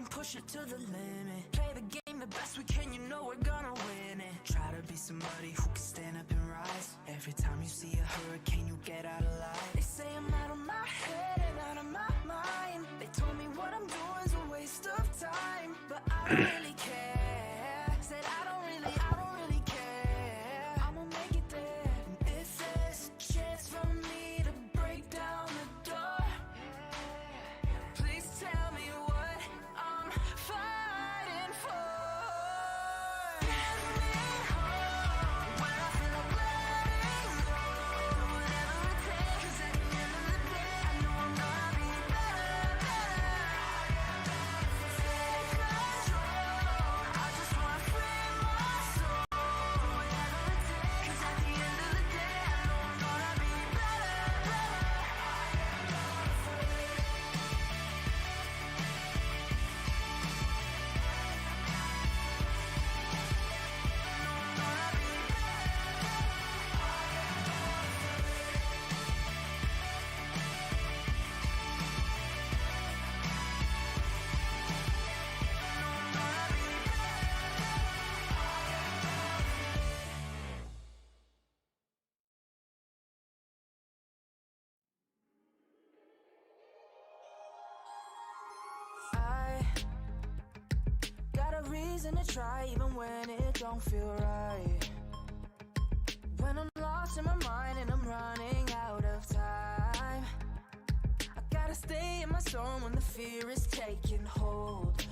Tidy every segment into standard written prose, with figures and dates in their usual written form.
push it to the limit. Play the game the best we can, you know we're gonna win it. Try to be somebody who can stand up and rise. Every time you see a hurricane, you get out alive. They say I'm out of my head and out of my mind. They told me what I'm doing's a waste of time, but I don't really care. Said I don't really care. I'ma make it there. And if there's a chance for me to break down the door, please tell me what I'm fighting for. Get me home when I feel like letting go. Whatever it takes, 'cause at the end of the day, I know I'm gonna be better. Take control. I just wanna free my soul. Whatever it takes, 'cause at the end of the day, I know I'm gonna be better. I got a reason to try even when it don't feel right. When I'm lost in my mind and I'm running out of time, I gotta stay in my zone when the fear is taking hold.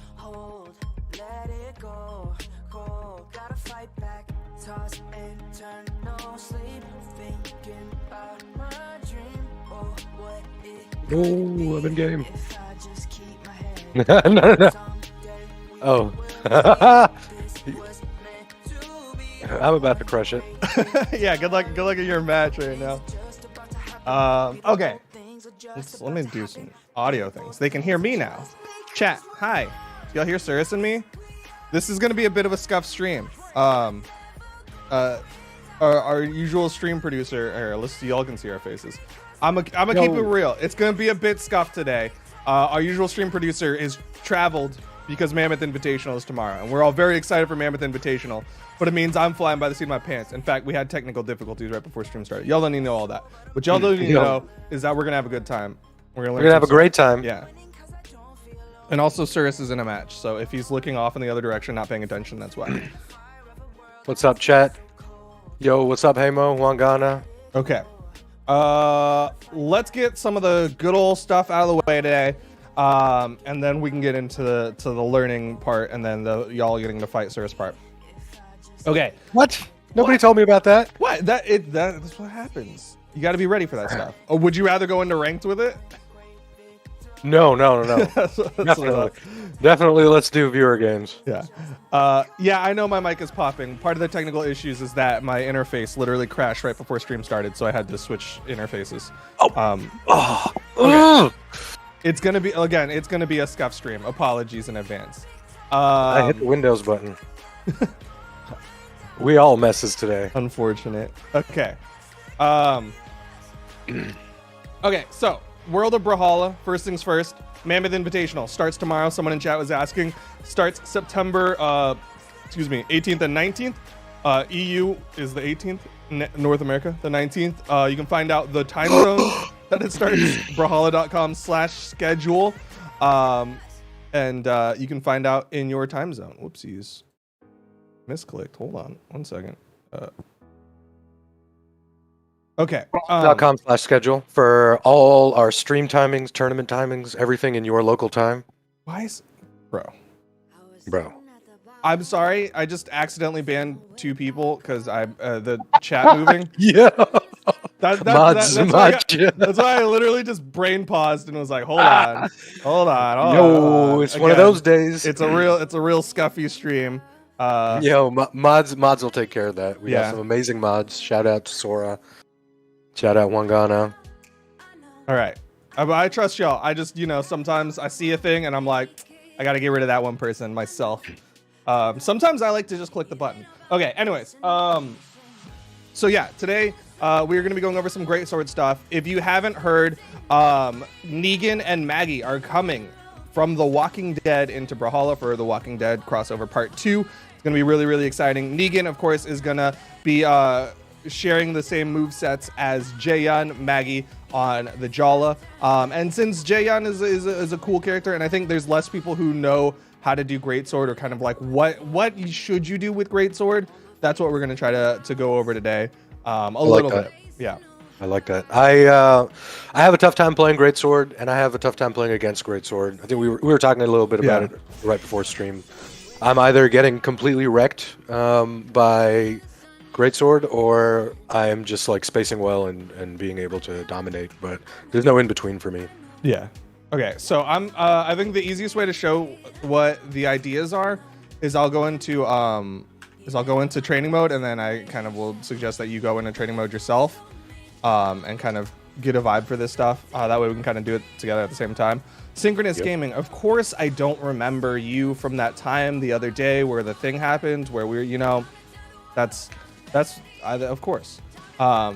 Let it go. Gotta fight back, toss and turn, no sleep, thinking about my dream. Oh, what it Oh, I've been game. if I just keep my head. No. Someday we Oh. this was meant to be. I'm about to crush it. Yeah, good luck at your match right now. Okay. Let me do some audio things. They can hear me now. Chat, hi. Y'all hear Cirrus and me? This is gonna be a bit of a scuff stream. Our usual stream producer, here, let's see, y'all can see our faces. I'm gonna keep it real. It's gonna be a bit scuffed today. Our usual stream producer is traveled because Mammoth Invitational is tomorrow, and we're all very excited for Mammoth Invitational, but it means I'm flying by the seat of my pants. In fact, we had technical difficulties right before stream started. Y'all don't need to know all that. What y'all don't need to know is that we're gonna have a good time. We're gonna have a great time. Yeah. And also, Cirrus is in a match, so if he's looking off in the other direction, not paying attention, that's why. What's up, chat? Yo, what's up, Hemo, Wangana? Okay. Let's get some of the good old stuff out of the way today, and then we can get into the learning part, and then the y'all getting to fight Cirrus part. Okay. What? Nobody told me about that. What? That's what happens. You got to be ready for that stuff. Or would you rather go into ranked with it? No. That's what I thought. Definitely, let's do viewer games. Yeah. Yeah, I know my mic is popping. Part of the technical issues is that my interface literally crashed right before stream started, so I had to switch interfaces. Okay. It's gonna be a scuff stream. Apologies in advance. I hit the Windows button. We all messes today. Unfortunate. Okay. Okay, so World of Brawlhalla, first things first. Mammoth Invitational starts tomorrow. Someone in chat was asking. Starts September 18th and 19th. EU is the 18th. North America, the 19th. You can find out the time zone that it starts. Brawlhalla.com/schedule. And you can find out in your time zone. Whoopsies. Misclicked. Hold on 1 second. Okay. .com/schedule for all our stream timings, tournament timings, everything in your local time. Why is... Bro. Bro. I'm sorry, I just accidentally banned 2 people because I the chat moving. Yeah. That's why I literally just brain paused and was like, hold on. No, it's one of those days. It's a real scuffy stream. Yo, mods will take care of that. We got some amazing mods. Shout out to Sora. Shout out Wangana. All right. I trust y'all. I just, sometimes I see a thing and I'm like, I got to get rid of that one person myself. Sometimes I like to just click the button. Okay, anyways. So yeah, today we're going to be going over some Greatsword stuff. If you haven't heard, Negan and Maggie are coming from The Walking Dead into Brawlhalla for The Walking Dead crossover part 2. It's going to be really, really exciting. Negan, of course, is going to be sharing the same move sets as Jaehyun, Maggie on the Jala. And since Jaehyun is a cool character, and I think there's less people who know how to do Greatsword, or kind of like what should you do with Greatsword, that's what we're going to try to go over today. A little bit. Yeah. I like that. I have a tough time playing Greatsword, and I have a tough time playing against Greatsword. I think we were talking a little bit about it right before stream. I'm either getting completely wrecked by Greatsword, or I am just like spacing well and being able to dominate. But there's no in between for me. Yeah. Okay. So I think the easiest way to show what the ideas are is I'll go into training mode, and then I kind of will suggest that you go into training mode yourself. And kind of get a vibe for this stuff. That way we can kind of do it together at the same time. Synchronous gaming. Of course, I don't remember you from that time the other day where the thing happened, where we're, that's of course. Shout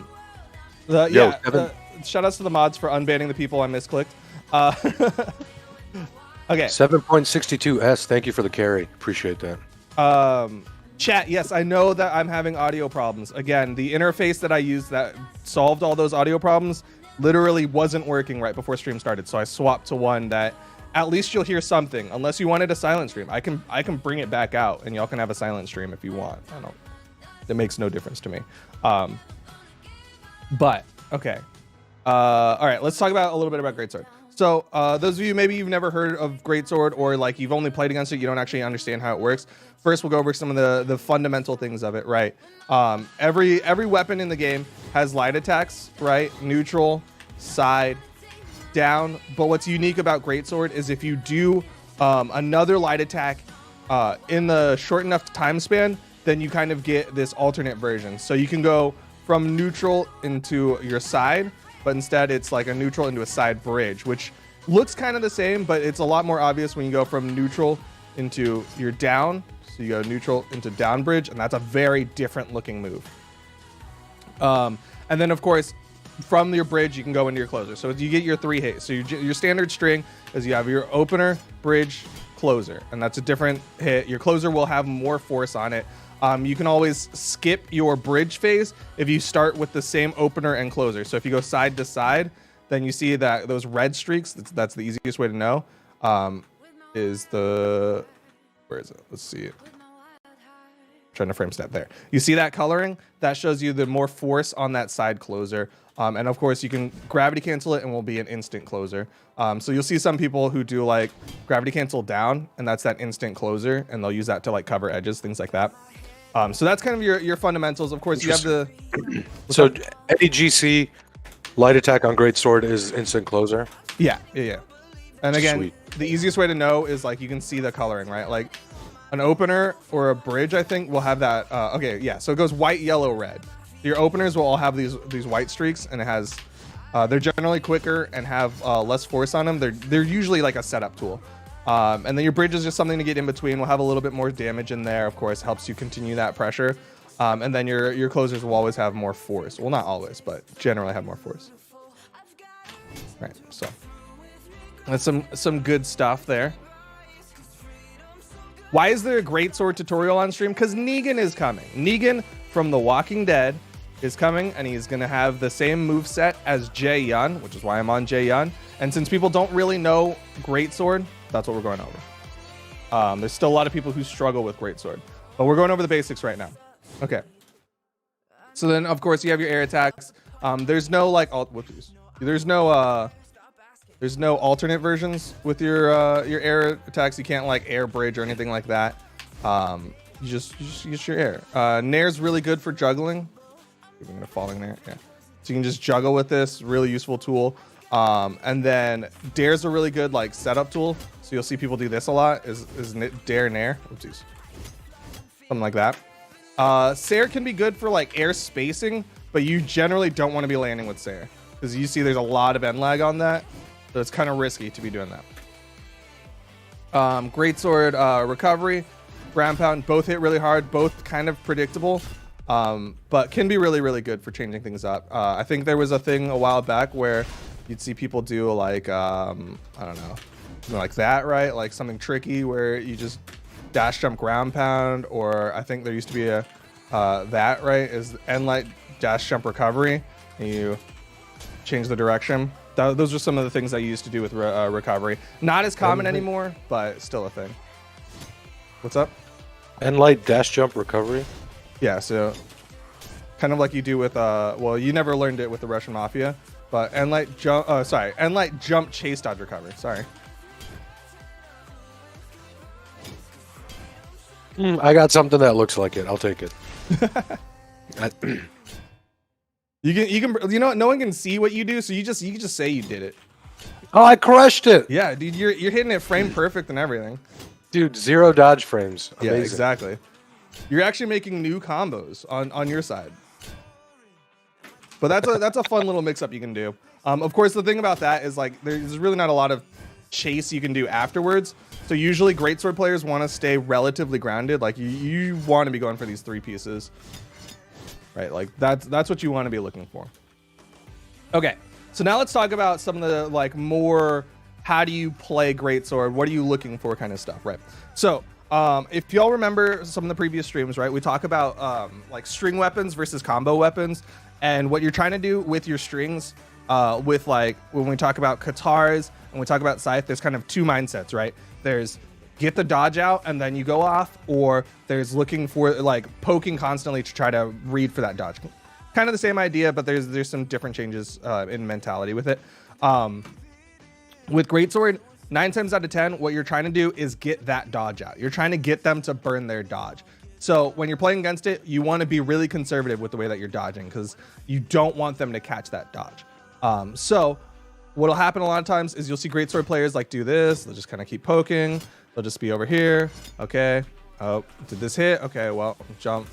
outs to the mods for unbanning the people I misclicked. Okay. 7.62S. Thank you for the carry. Appreciate that. Chat, yes, I know that I'm having audio problems. Again, the interface that I used that solved all those audio problems literally wasn't working right before stream started, so I swapped to one that at least you'll hear something. Unless you wanted a silent stream, I can bring it back out, and y'all can have a silent stream if you want. It makes no difference to me. But okay, all right, let's talk about a little bit about Greatsword. So those of you, maybe you've never heard of Greatsword, or like you've only played against it, you don't actually understand how it works. First, we'll go over some of the fundamental things of it, right? Every weapon in the game has light attacks, right? Neutral, side, down. But what's unique about Greatsword is if you do another light attack in the short enough time span, then you kind of get this alternate version. So you can go from neutral into your side, but instead it's like a neutral into a side bridge, which looks kind of the same, but it's a lot more obvious when you go from neutral into your down. So you go neutral into down bridge, and that's a very different looking move. And then of course, from your bridge, you can go into your closer. So you get your 3 hits. So your standard string is you have your opener, bridge, closer, and that's a different hit. Your closer will have more force on it. You can always skip your bridge phase if you start with the same opener and closer. So if you go side to side, then you see that those red streaks, that's the easiest way to know, is the, where is it? Let's see it. Trying to frame step there. You see that coloring? That shows you the more force on that side closer. And of course you can gravity cancel it and will be an instant closer. So you'll see some people who do like gravity cancel down, and that's that instant closer, and they'll use that to like cover edges, things like that. So that's kind of your fundamentals. Of course, you have the... So any GC light attack on Greatsword is instant closer? Yeah. And again, Sweet. The easiest way to know is like you can see the coloring, right? Like an opener or a bridge, I think, will have that. Okay, yeah. So it goes white, yellow, red. Your openers will all have these white streaks, and it has... they're generally quicker and have less force on them. They're usually like a setup tool. And then your bridge is just something to get in between. We'll have a little bit more damage in there, of course, helps you continue that pressure. And then your closers will always have more force. Well, not always, but generally have more force. Right, so that's some good stuff there. Why is there a Greatsword tutorial on stream? Because Negan is coming. Negan from The Walking Dead is coming, and he's going to have the same move set as Jaehyun, which is why I'm on Jaehyun. And since people don't really know Greatsword, that's what we're going over. There's still a lot of people who struggle with Greatsword, but we're going over the basics right now. Okay. So then, of course, you have your air attacks. There's no like there's no alternate versions with your air attacks. You can't like air bridge or anything like that. You just use your air. Nair's really good for juggling. Even a falling there, yeah. So you can just juggle with this, really useful tool. And then Dare's a really good like setup tool. So you'll see people do this a lot. Is Dare Nair? Oopsies. Something like that. Sair can be good for like air spacing, but you generally don't want to be landing with Sair because you see there's a lot of end lag on that, so it's kind of risky to be doing that. Greatsword recovery, ground pound, both hit really hard, both kind of predictable. But can be really, really good for changing things up. I think there was a thing a while back where you'd see people do like, I don't know, like that, right? Like something tricky where you just dash jump ground pound, or I think there used to be a that, right, is end light dash jump recovery, and you change the direction. Those are some of the things I used to do with recovery. Not as common anymore, but still a thing. What's up? End light dash jump recovery. Yeah, so kind of like you do with well, you never learned it with the Russian Mafia, but end light jump. End light jump chase dodge recovery. Sorry. I got something that looks like it. I'll take it. You can you know what? No one can see what you do, so you can just say you did it. Oh, I crushed it. Yeah, dude, you're hitting it frame perfect and everything. Dude, 0 dodge frames. Amazing. Yeah, exactly. You're actually making new combos on your side. But that's a fun little mix up you can do. Of course, the thing about that is like there's really not a lot of chase you can do afterwards. So usually Greatsword players want to stay relatively grounded. Like you want to be going for these 3 pieces, right? Like that's what you want to be looking for. Okay, so now let's talk about some of the like more how do you play Greatsword? What are you looking for kind of stuff, right? So if y'all remember some of the previous streams, right, we talk about like string weapons versus combo weapons, and what you're trying to do with your strings. With like when we talk about Qatars and we talk about Scythe, there's kind of 2 mindsets, right? There's get the dodge out and then you go off, or there's looking for like poking constantly to try to read for that dodge. Kind of the same idea, but there's some different changes in mentality with it. With Greatsword, 9 times out of 10, what you're trying to do is get that dodge out. You're trying to get them to burn their dodge. So when you're playing against it, you want to be really conservative with the way that you're dodging, because you don't want them to catch that dodge. So what'll happen a lot of times is you'll see Greatsword players like do this. They'll just kind of keep poking. They'll just be over here. Okay. Oh, did this hit? Okay, well, jump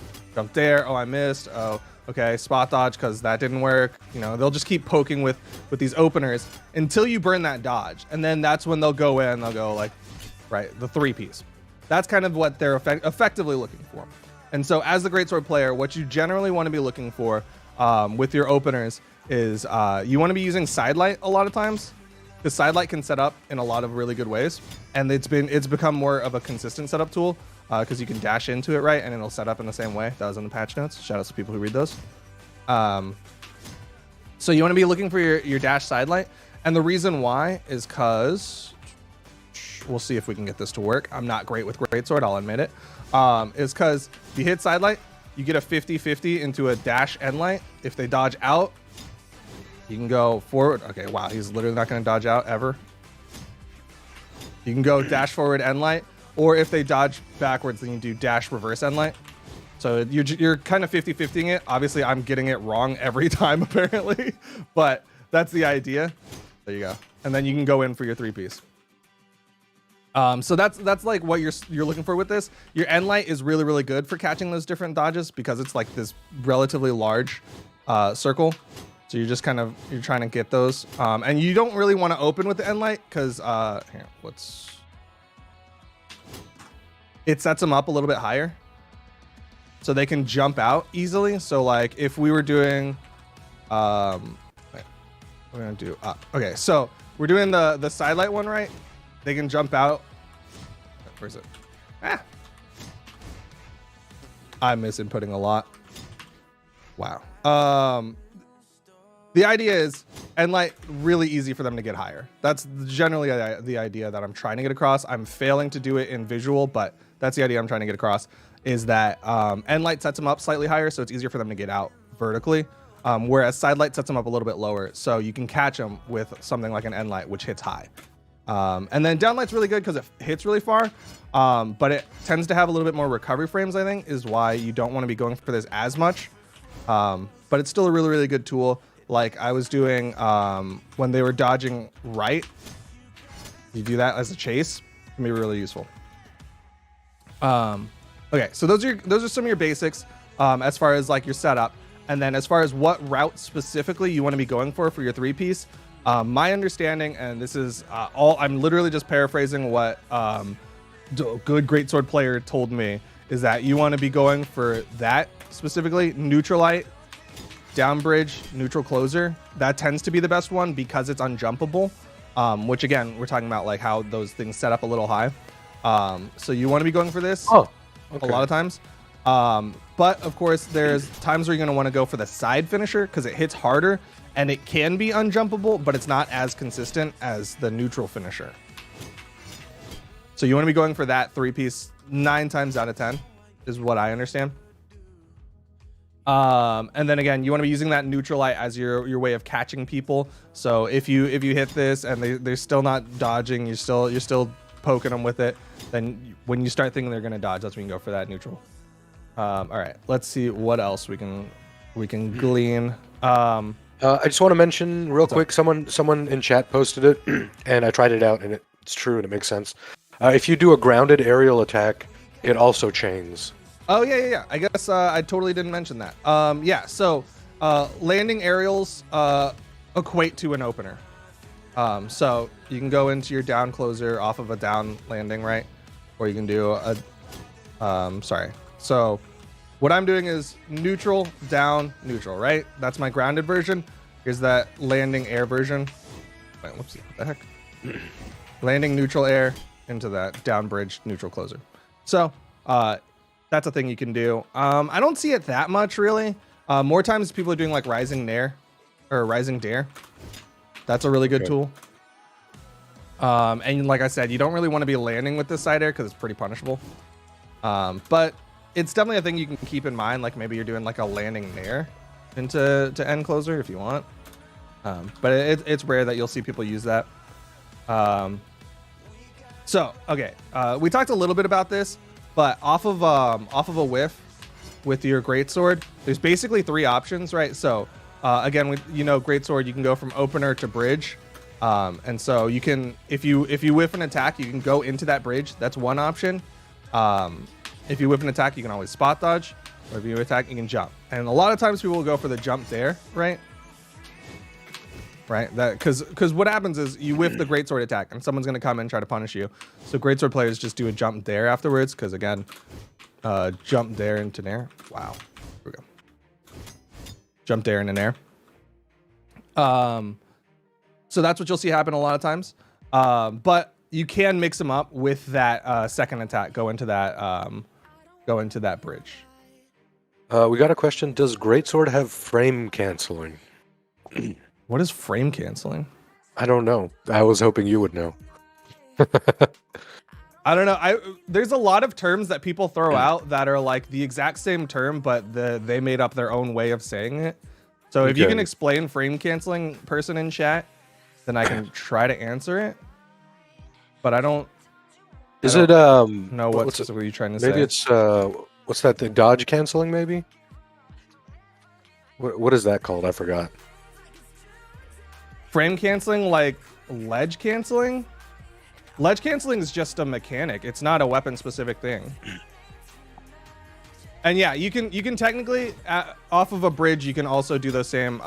there. Oh, I missed. Oh, okay, spot dodge because that didn't work. You know, they'll just keep poking with these openers until you burn that dodge. And then that's when they'll go in. They'll go like, right, the 3-piece. That's kind of what they're effectively looking for. And so as the Greatsword player, what you generally want to be looking for with your openers is you want to be using sidelight a lot of times, because sidelight can set up in a lot of really good ways, and it's become more of a consistent setup tool because you can dash into it, right, and it'll set up in the same way. That was in the patch notes. Shout out to people who read those. So you want to be looking for your dash sidelight, and the reason why is because we'll see if we can get this to work. I'm not great with Greatsword, I'll admit it. Is because if you hit sidelight, you get a 50-50 into a dash end light. If they dodge out, you can go forward. Okay, wow, he's literally not going to dodge out ever. You can go dash forward end light, or if they dodge backwards, then you do dash reverse end light. So you're kind of 50-50ing it. Obviously, I'm getting it wrong every time apparently, but that's the idea. There you go. And then you can go in for your 3-piece. So that's like what you're looking for with this. Your end light is really, really good for catching those different dodges because it's like this relatively large circle. So you're just kind of, you're trying to get those. And you don't really want to open with the end light because here, it sets them up a little bit higher so they can jump out easily. So like if we were doing, we're gonna do, okay, so we're doing the sidelight one, right? They can jump out. Where's it? I'm misinputting a lot. Wow. The idea is end light really easy for them to get higher. That's generally the idea that I'm trying to get across. I'm failing to do it in visual, but that's the idea I'm trying to get across, is that end light sets them up slightly higher, so it's easier for them to get out vertically, whereas side light sets them up a little bit lower, so you can catch them with something like an end light, which hits high. And then downlight's really good because it hits really far, but it tends to have a little bit more recovery frames, I think, is why you don't want to be going for this as much. But it's still a really, really good tool. Like I was doing when they were dodging right, you do that as a chase, it can be really useful. Okay, so those are some of your basics as far as like your setup. And then as far as what route specifically you want to be going for your 3-piece, my understanding, and this is I'm literally just paraphrasing what a good Greatsword player told me, is that you want to be going for that specifically, Neutralite, down bridge, neutral closer. That tends to be the best one because it's unjumpable. which again, we're talking about like how those things set up a little high. So you want to be going for this a lot of times. But of course, there's times where you're going to want to go for the side finisher because it hits harder and it can be unjumpable, but it's not as consistent as the neutral finisher. So you want to be going for that 3-piece 9 times out of 10 is what I understand. And then again, you want to be using that neutral light as your way of catching people. So if you hit this and they're still not dodging, you're still poking them with it, then when you start thinking they're going to dodge, that's when you go for that neutral. All right, let's see what else we can glean. I just want to mention real quick, someone in chat posted it, and I tried it out, and it's true and it makes sense. If you do a grounded aerial attack, it also chains. Oh yeah. I guess I totally didn't mention that. Yeah. So landing aerials equate to an opener. So you can go into your down closer off of a down landing, right? Or you can do a So what I'm doing is neutral, down, neutral, right? That's my grounded version. Here's that landing air version. Wait, whoopsie, what the heck? Landing neutral air into that down bridge neutral closer. So that's a thing you can do. I don't see it that much really. More times people are doing like rising nair or rising dare. That's a really good tool. And like I said, you don't really want to be landing with this side air because it's pretty punishable. But it's definitely a thing you can keep in mind. Like maybe you're doing like a landing nair into end closer if you want. But it's rare that you'll see people use that. So okay, we talked a little bit about this, but off of a whiff with your Greatsword, there's basically 3 options, right? So again, Greatsword, you can go from opener to bridge. And so you can, if you whiff an attack, you can go into that bridge. That's one option. If you whiff an attack, you can always spot dodge, or if you attack, you can jump. And a lot of times people will go for the jump there, right? Right? That because what happens is you whiff the Greatsword attack, and someone's gonna come in and try to punish you. So Greatsword players just do a jump there afterwards, because again, jump there into nair. Wow. Here we go. Jump there into nair. So that's what you'll see happen a lot of times. But you can mix them up with that second attack. Go into that bridge. We got a question. Does Greatsword have frame canceling? What is frame canceling? I don't know. I was hoping you would know. I don't know. There's a lot of terms that people throw out that are like the exact same term, but they made up their own way of saying it. So if you can explain frame canceling, person in chat, then I can try to answer it. But I don't. Is it know what specifically you're trying to say? Maybe it's what's that thing? Dodge canceling, maybe? What is that called? I forgot. Frame canceling, like ledge canceling? Ledge canceling is just a mechanic. It's not a weapon specific thing. And yeah, you can technically off of a bridge, you can also do those same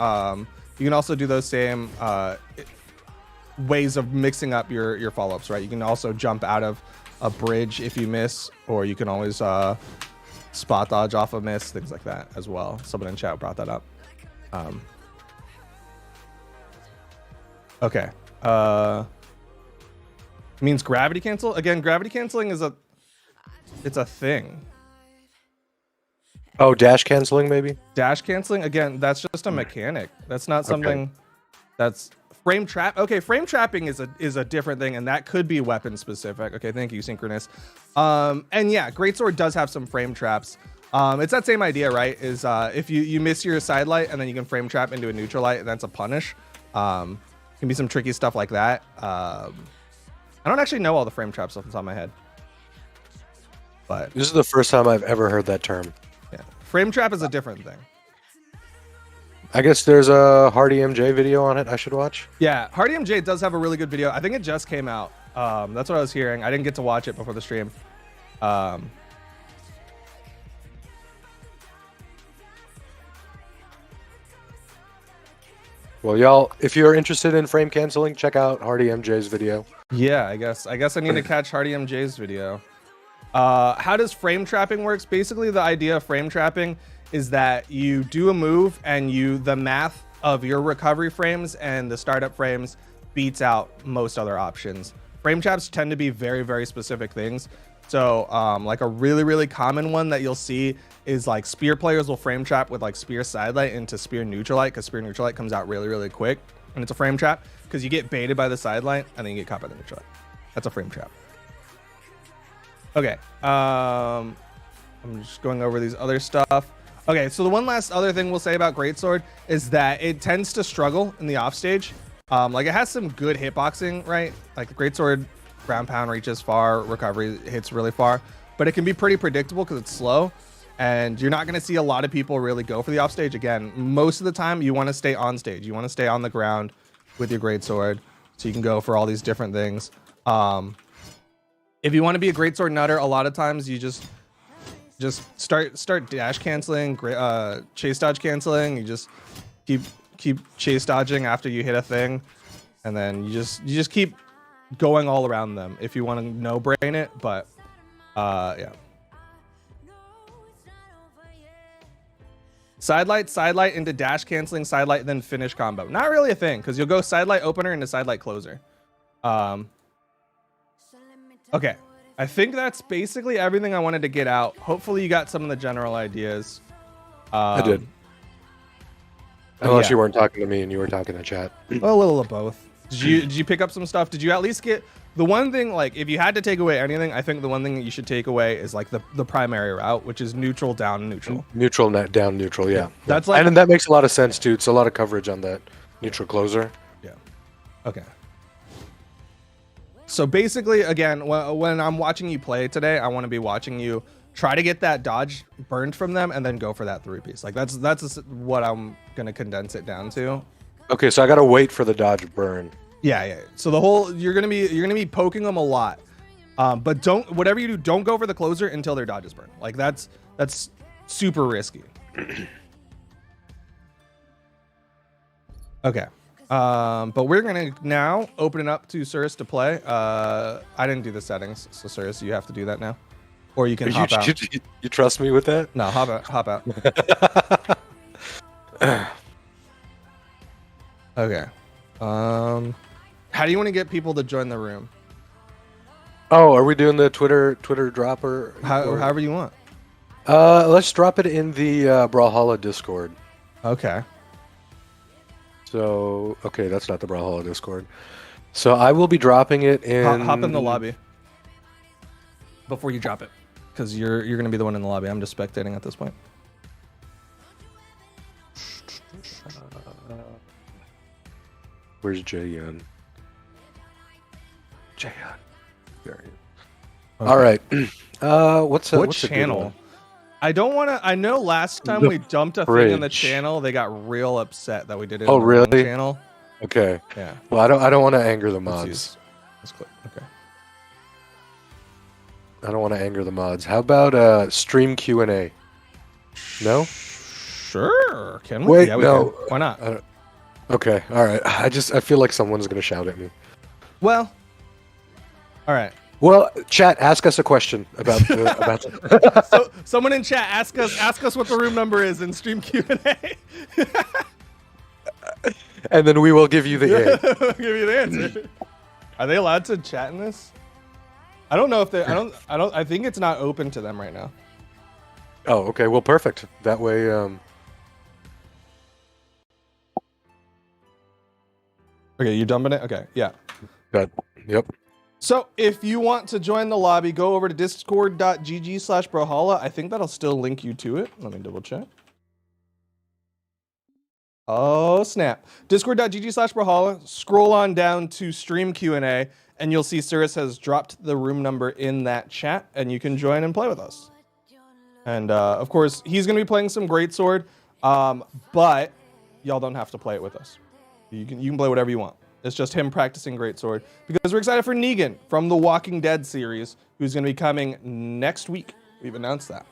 ways of mixing up your follow-ups, right? You can also jump out of a bridge if you miss, or you can always spot dodge off a miss, things like that as well. Someone in chat brought that up. Okay. Means gravity cancel. Again, gravity canceling is a thing. Oh, dash canceling, maybe? Dash canceling, again, that's just a mechanic. That's not something that's frame trap. Okay, frame trapping is a different thing, and that could be weapon specific. Okay, thank you, Synchronous. And yeah, Greatsword does have some frame traps. It's that same idea, right? Is if you miss your side light and then you can frame trap into a neutral light, and that's a punish. Can be some tricky stuff like that. I don't actually know all the frame traps off the top of my head, but this is the first time I've ever heard that term. Yeah, frame trap is a different thing. I guess there's a Hardy MJ video on it I should watch. Yeah, Hardy MJ does have a really good video. I think it just came out. That's what I was hearing. I didn't get to watch it before the stream. Well, y'all, if you're interested in frame canceling, check out Hardy MJ's video. Yeah, I guess I need to catch Hardy MJ's video. How does frame trapping works? Basically, the idea of frame trapping is that you do a move and the math of your recovery frames and the startup frames beats out most other options. Frame traps tend to be very, very specific things. So like a really, really common one that you'll see is like spear players will frame trap with like spear sidelight into spear neutral light, because spear neutral light comes out really, really quick. And it's a frame trap because you get baited by the sidelight and then you get caught by the neutral light. That's a frame trap. Okay. I'm just going over these other stuff. Okay, so the one last other thing we'll say about Greatsword is that it tends to struggle in the offstage. Like it has some good hitboxing, right? Like the Greatsword ground pound reaches far, recovery hits really far, but it can be pretty predictable because it's slow, and you're not going to see a lot of people really go for the offstage. Again, most of the time you want to stay on stage. You want to stay on the ground with your Greatsword, so you can go for all these different things. If you want to be a Greatsword nutter, a lot of times you just start dash canceling, chase dodge canceling. You just keep chase dodging after you hit a thing, and then you just keep going all around them if you want to no brain it. But yeah, sidelight into dash canceling, sidelight then finish combo. Not really a thing because you'll go sidelight opener into sidelight closer. Okay, I think that's basically everything I wanted to get out. Hopefully you got some of the general ideas. I did. Unless you weren't talking to me and you were talking to chat. Well, a little of both. Did you pick up some stuff? Did you at least get the one thing? Like, if you had to take away anything, I think the one thing that you should take away is like the primary route, which is neutral down neutral. Neutral net down neutral. Yeah. That's like, and that makes a lot of sense too. It's a lot of coverage on that neutral closer. Yeah. Okay. So basically, again, when I'm watching you play today, I want to be watching you try to get that dodge burned from them and then go for that 3-piece. Like that's what I'm gonna condense it down to. Okay, so I gotta wait for the dodge burn. Yeah. So the whole you're gonna be poking them a lot, but whatever you do, don't go for the closer until their dodge is burned. Like that's super risky. Okay. But we're gonna now open it up to Cirrus to play. I didn't do the settings, so Cirrus, you have to do that now, or you can hop out. You trust me with that? No, hop out. Okay. How do you want to get people to join the room? Oh, are we doing the Twitter dropper? However you want. Let's drop it in the Brawlhalla Discord. Okay. So, okay, that's not the Brawlhalla Discord. So I will be dropping it in... Hop in the lobby before you drop it, because you're going to be the one in the lobby. I'm just spectating at this point. Where's Jayan? There he is. Okay. All right. What's what channel? I don't want to. I know last time we dumped a thing in the channel, they got real upset that we did it. Oh, in the really? channel. Okay. Yeah. Well, I don't want to anger the mods. Let's click. Okay. I don't want to anger the mods. How about stream Q&A? No. Sure. Can we? Wait, Yeah, we no. can. Why not? Okay. All right. I feel like someone's gonna shout at me. Well. All right. Well, chat, ask us a question about So someone in chat ask us what the room number is in stream Q&A. and then we will give you the A. We'll give you the answer. Are they allowed to chat in this? I don't know if they. I think it's not open to them right now. Oh, okay. Well, perfect. That way. Okay, you dumping it? Okay, yeah. Good. Yep. So if you want to join the lobby, go over to discord.gg/Brawlhalla. I think that'll still link you to it. Let me double check. Oh, snap. Discord.gg/Brawlhalla. Scroll on down to stream Q&A, and you'll see Cirrus has dropped the room number in that chat, and you can join and play with us. And, of course, he's going to be playing some Greatsword, but y'all don't have to play it with us. You can play whatever you want. It's just him practicing Greatsword, because we're excited for Negan from the Walking Dead series, who's going to be coming next week. We've announced that.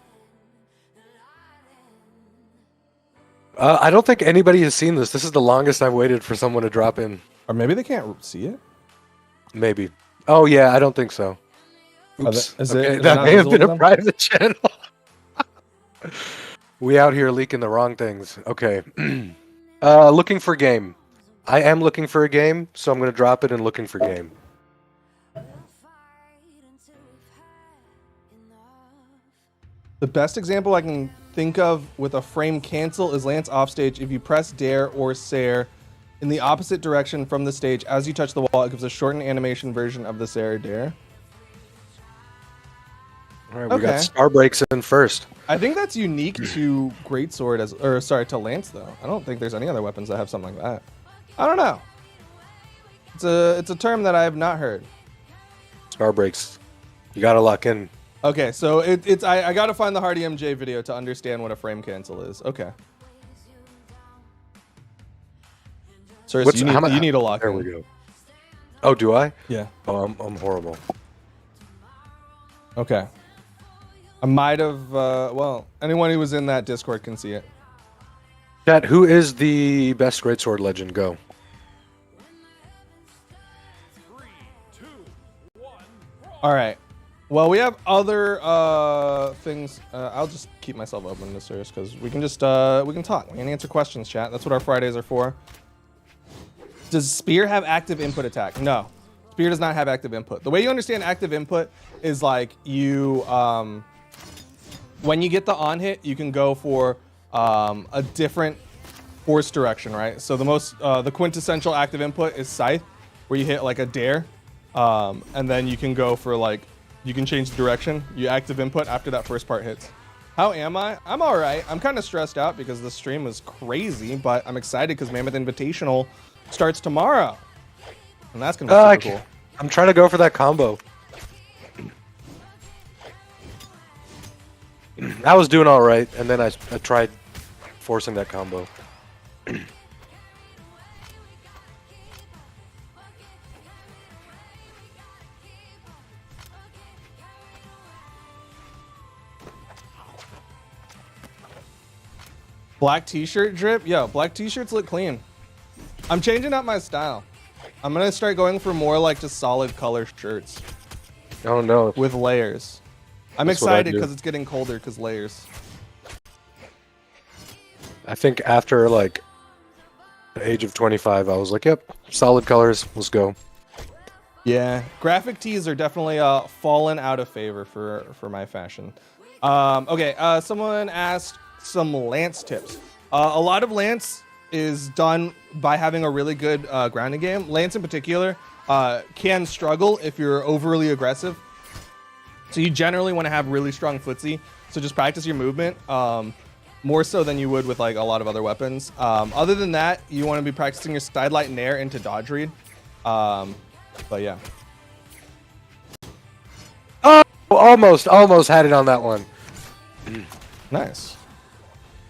I don't think anybody has seen this. This is the longest I've waited for someone to drop in. Or maybe they can't see it. Maybe. Oh, yeah, I don't think so. Oops. Is that may have been a private channel. We out here leaking the wrong things. Okay. Looking for game. I am looking for a game, so I'm going to drop it and looking for game. The best example I can think of with a frame cancel is Lance offstage. If you press dare or Sair in the opposite direction from the stage as you touch the wall, it gives a shortened animation version of the Sair dare. All right, we got Star Breaks in first. I think that's unique to Greatsword to Lance though. I don't think there's any other weapons that have something like that. I don't know. It's a term that I have not heard. Star Breaks. You got to lock in. Okay, so I got to find the Hardy MJ video to understand what a frame cancel is. Okay. Sorry, so you need to lock in. There we go. Oh, do I? Yeah. Oh, I'm horrible. Okay. I might have, well, anyone who was in that Discord can see it. Chat, who is the best Greatsword legend? Go. 3, 2, 1. All right. Well, we have other things. I'll just keep myself open to serious because we can just we can talk. We can answer questions, chat. That's what our Fridays are for. Does Spear have active input attack? No. Spear does not have active input. The way you understand active input is like you, when you get the on hit, you can go for a different force direction, right? So the quintessential active input is Scythe, where you hit like a dare, and then you can go for like, you can change the direction. You active input after that first part hits. How am I? I'm all right. I'm kind of stressed out because the stream was crazy, but I'm excited because Mammoth Invitational starts tomorrow. And that's going to be super cool. I'm trying to go for that combo. I was doing all right, and then I tried forcing that combo. Black t-shirt drip? Yo, black t-shirts look clean. I'm changing up my style. I'm going to start going for more like just solid color shirts. Oh no. With layers. I'm excited because it's getting colder because layers. I think after like the age of 25, I was like, yep, solid colors, let's go. Yeah, graphic tees are definitely fallen out of favor for my fashion. Okay, someone asked some Lance tips. A lot of Lance is done by having a really good grounding game. Lance in particular can struggle if you're overly aggressive. So you generally want to have really strong footsie. So just practice your movement more so than you would with like a lot of other weapons. Other than that, you want to be practicing your side light nair into dodge read. But yeah. Oh, almost had it on that one. Nice.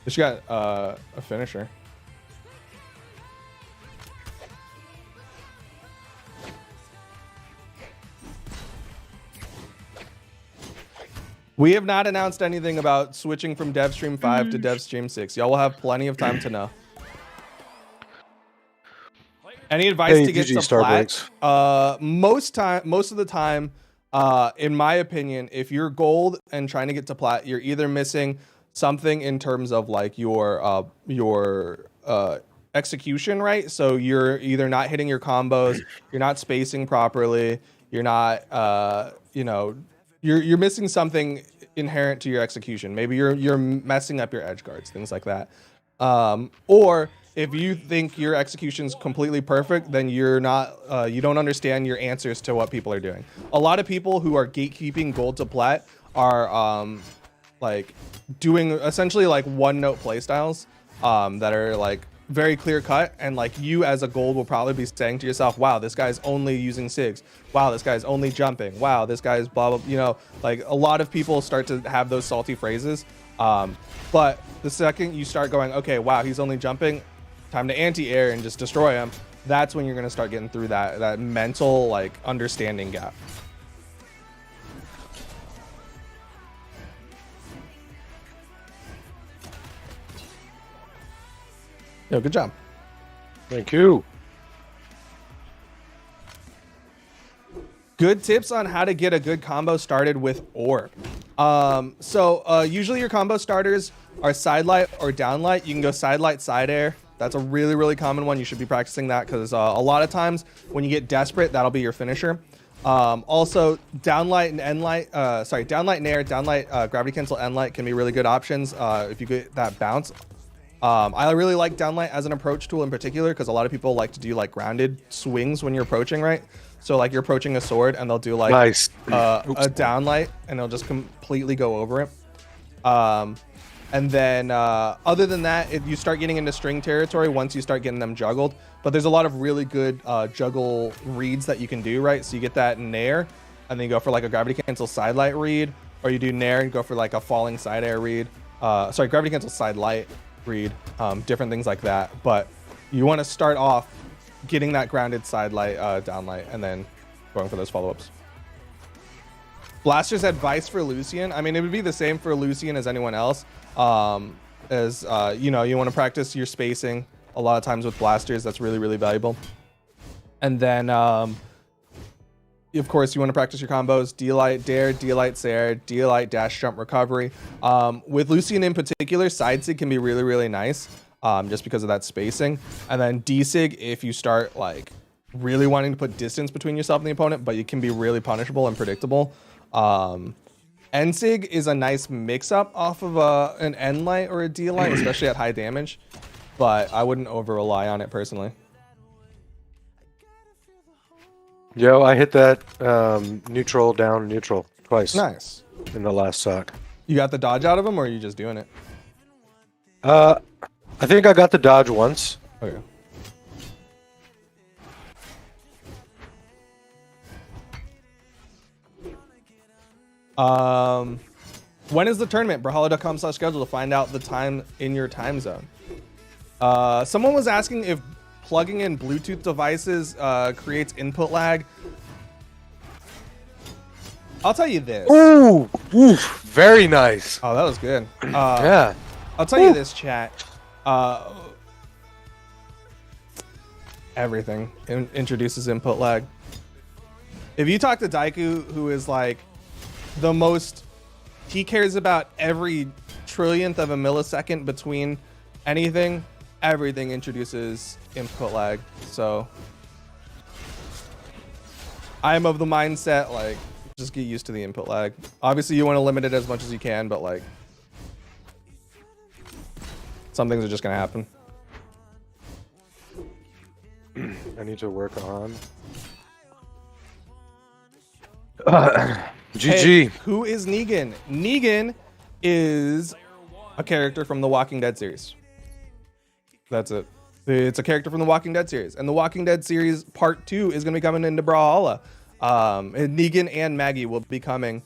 She got a finisher. We have not announced anything about switching from DevStream 5 to DevStream 6. Y'all will have plenty of time to know. Any advice to get to plat? Most of the time, in my opinion, if you're gold and trying to get to plat, you're either missing something in terms of like your execution, right? So you're either not hitting your combos, you're not spacing properly, you're not, you're missing something inherent to your execution. Maybe you're messing up your edge guards, things like that. Or if you think your execution's completely perfect, then you're not, you don't understand your answers to what people are doing. A lot of people who are gatekeeping gold to plat are like doing essentially like one note playstyles that are like very clear cut, and like you as a gold will probably be saying to yourself, wow, this guy's only using SIGs, wow, this guy's only jumping, wow, this guy's blah blah, like a lot of people start to have those salty phrases, but the second you start going, okay, wow, he's only jumping, time to anti-air and just destroy him, that's when you're going to start getting through that mental like understanding gap. Yo, good job. Thank you. Good tips on how to get a good combo started with Orb. Usually your combo starters are side light or down light. You can go side light, side air. That's a really, really common one. You should be practicing that because a lot of times when you get desperate, that'll be your finisher. Also, downlight and endlight, downlight and air, downlight, gravity cancel, endlight can be really good options if you get that bounce. I really like downlight as an approach tool in particular because a lot of people like to do like grounded swings when you're approaching, right? So like you're approaching a sword and they'll do like a downlight and they'll just completely go over it. And then other than that, if you start getting into string territory, once you start getting them juggled, but there's a lot of really good juggle reads that you can do, right? So you get that nair and then you go for like a gravity cancel side light read, or you do nair and go for like a falling side air read. Gravity cancel side light read, different things like that. But you want to start off getting that grounded side light, down light, and then going for those follow-ups. Blaster's advice for Lucian. I mean, it would be the same for Lucian as anyone else. You know, you want to practice your spacing a lot of times with blasters. That's really, really valuable. And then, of course, you want to practice your combos: D-Light, Dare, D-Light, Sair, D-Light, Dash, Jump, Recovery. With Lucian in particular, Side Sig can be really, really nice, just because of that spacing. And then D-Sig, if you start like really wanting to put distance between yourself and the opponent, but you can be really punishable and predictable. N-Sig is a nice mix-up off of an N-Light or a D-Light, especially at high damage, but I wouldn't over-rely on it personally. Yo, I hit that neutral down neutral twice. Nice. In the last sock. You got the dodge out of him, or are you just doing it? I think I got the dodge once. Okay. When is the tournament? Brawlhalla.com/schedule to find out the time in your time zone. Someone was asking if plugging in Bluetooth devices creates input lag. I'll tell you this. Ooh, very nice. Oh, that was good. Yeah. I'll tell you this, chat. Everything introduces input lag. If you talk to Daiku, who is like the most, he cares about every trillionth of a millisecond between anything, everything introduces input lag. So I'm of the mindset, like, just get used to the input lag. Obviously you want to limit it as much as you can, but like some things are just gonna happen. I need to work on GG. Hey, who is Negan? Negan is a character from the Walking Dead series. That's it. It's a character from the Walking Dead series. And the Walking Dead series part 2 is going to be coming into Brawlhalla. And Negan and Maggie will be coming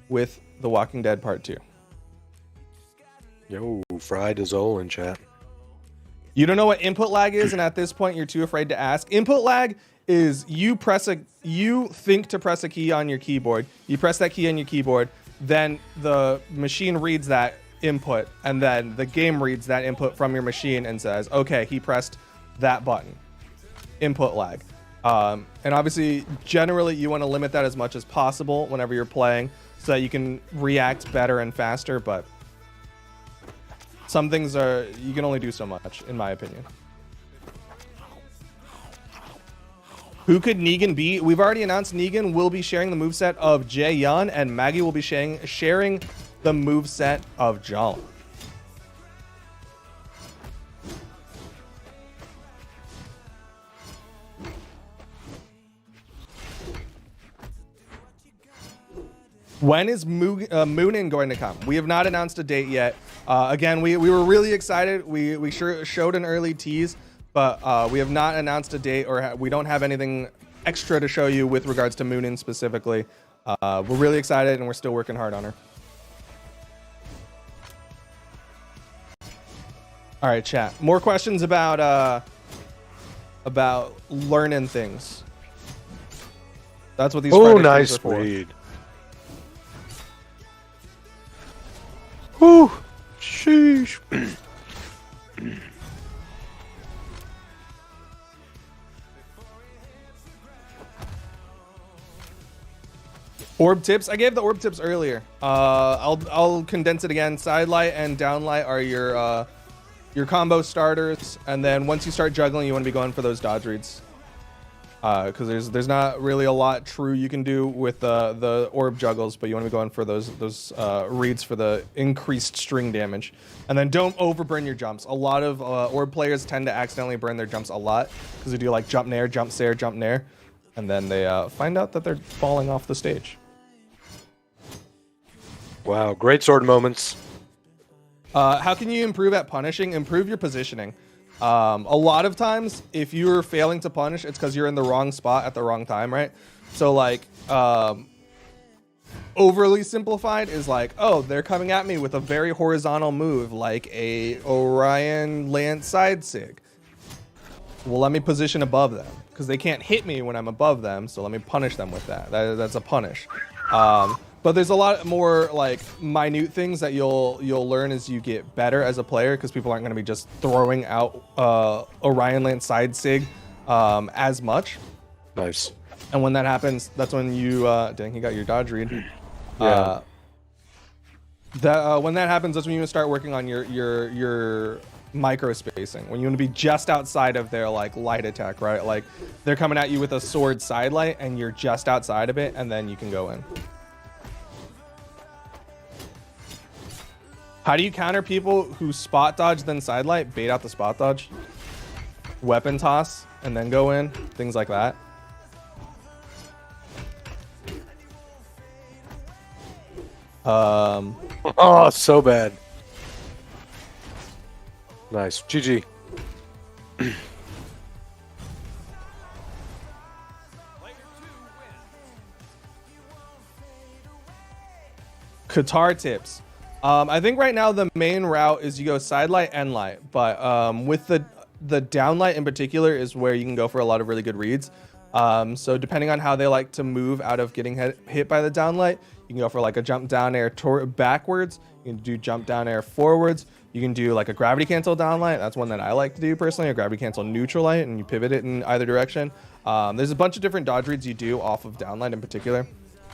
with the Walking Dead part 2. Yo, fried is all in chat. You don't know what input lag is, and at this point you're too afraid to ask. Input lag is you think to press a key on your keyboard. You press that key on your keyboard, then the machine reads that input, and then the game reads that input from your machine and says, okay, he pressed that button. Input lag. And obviously, generally, you want to limit that as much as possible whenever you're playing so that you can react better and faster, but some things you can only do so much, in my opinion. Who could Negan be? We've already announced Negan will be sharing the moveset of Jae-Yun, and Maggie will be sharing the moveset of Jala. When is Moonin going to come? We have not announced a date yet. Again, we were really excited. We sure showed an early tease, but we have not announced a date, or we don't have anything extra to show you with regards to Moonin specifically. We're really excited, and we're still working hard on her. All right, chat. More questions about learning things. That's what these. Oh, Friday nice are for. read. Whew. Sheesh. Orb tips. I gave the orb tips earlier. I'll condense it again. Side light and down light are your your combo starters, and then once you start juggling, you want to be going for those dodge reads. Because there's not really a lot true you can do with the orb juggles, but you want to be going for those reads for the increased string damage. And then don't overburn your jumps. A lot of orb players tend to accidentally burn their jumps a lot because they do like jump nair, jump sair, jump nair, and then they find out that they're falling off the stage. Wow, great sword moments. How can you improve at punishing? Improve your positioning. A lot of times, if you're failing to punish, it's because you're in the wrong spot at the wrong time, right? So, like, overly simplified is like, oh, they're coming at me with a very horizontal move, like a Orion Lance side sig. Well, let me position above them, because they can't hit me when I'm above them, so let me punish them with that. That's a punish. But there's a lot more like minute things that you'll learn as you get better as a player, because people aren't going to be just throwing out Orion Lance side sig as much. Nice. And when that happens, that's when you dang, he got your dodge read. Yeah. When that happens, that's when you start working on your micro spacing. When you want to be just outside of their like light attack, right? Like they're coming at you with a sword side light, and you're just outside of it, and then you can go in. How do you counter people who spot dodge then side light, bait out the spot dodge, weapon toss, and then go in? Things like that. Oh, so bad. Nice. GG. Qatar tips. I think right now the main route is you go side light, end light, but with the downlight in particular is where you can go for a lot of really good reads. So depending on how they like to move out of getting hit by the downlight, you can go for like a jump down air backwards. You can do jump down air forwards. You can do like a gravity cancel downlight. That's one that I like to do personally, a gravity cancel neutral light, and you pivot it in either direction. There's a bunch of different dodge reads you do off of downlight in particular.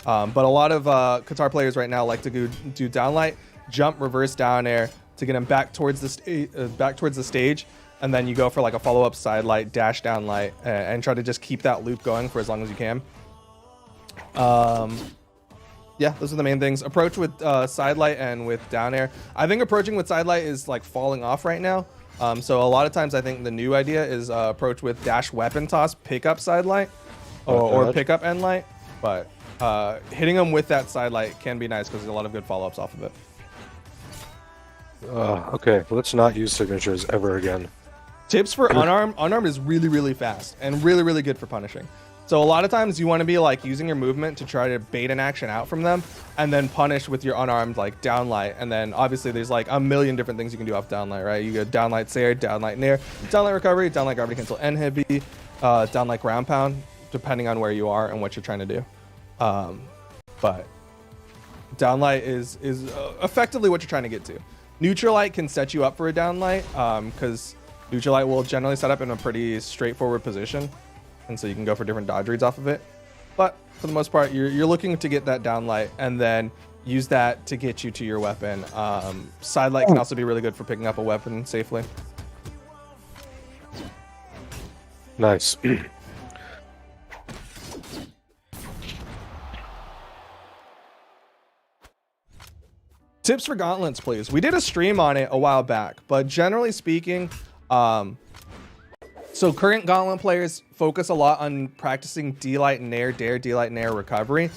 But a lot of Qatar players right now like to do downlight, jump, reverse down air to get them back towards the stage, and then you go for like a follow-up side light, dash down light, and try to just keep that loop going for as long as you can. Yeah, those are the main things. Approach with side light and with down air. I think approaching with side light is like falling off right now. So a lot of times I think the new idea is approach with dash weapon toss, pick up side light, or pick up end light. But hitting them with that side light can be nice because there's a lot of good follow-ups off of it. Okay, let's not use signatures ever again. Tips for unarmed. Unarmed is really, really fast and really, really good for punishing. So a lot of times you want to be like using your movement to try to bait an action out from them and then punish with your unarmed like downlight. And then obviously there's like a million different things you can do off downlight, right? You go downlight sair, downlight nair, downlight recovery, downlight gravity cancel and heavy, downlight ground pound, depending on where you are and what you're trying to do. But downlight is effectively what you're trying to get to. Neutral light can set you up for a downlight because neutral light will generally set up in a pretty straightforward position, and so you can go for different dodge reads off of it. But for the most part, you're looking to get that downlight and then use that to get you to your weapon. Side light can also be really good for picking up a weapon safely. Nice. Tips for gauntlets, please. We did a stream on it a while back, but generally speaking, so current gauntlet players focus a lot on practicing D-light nair, dare, D-light nair recovery,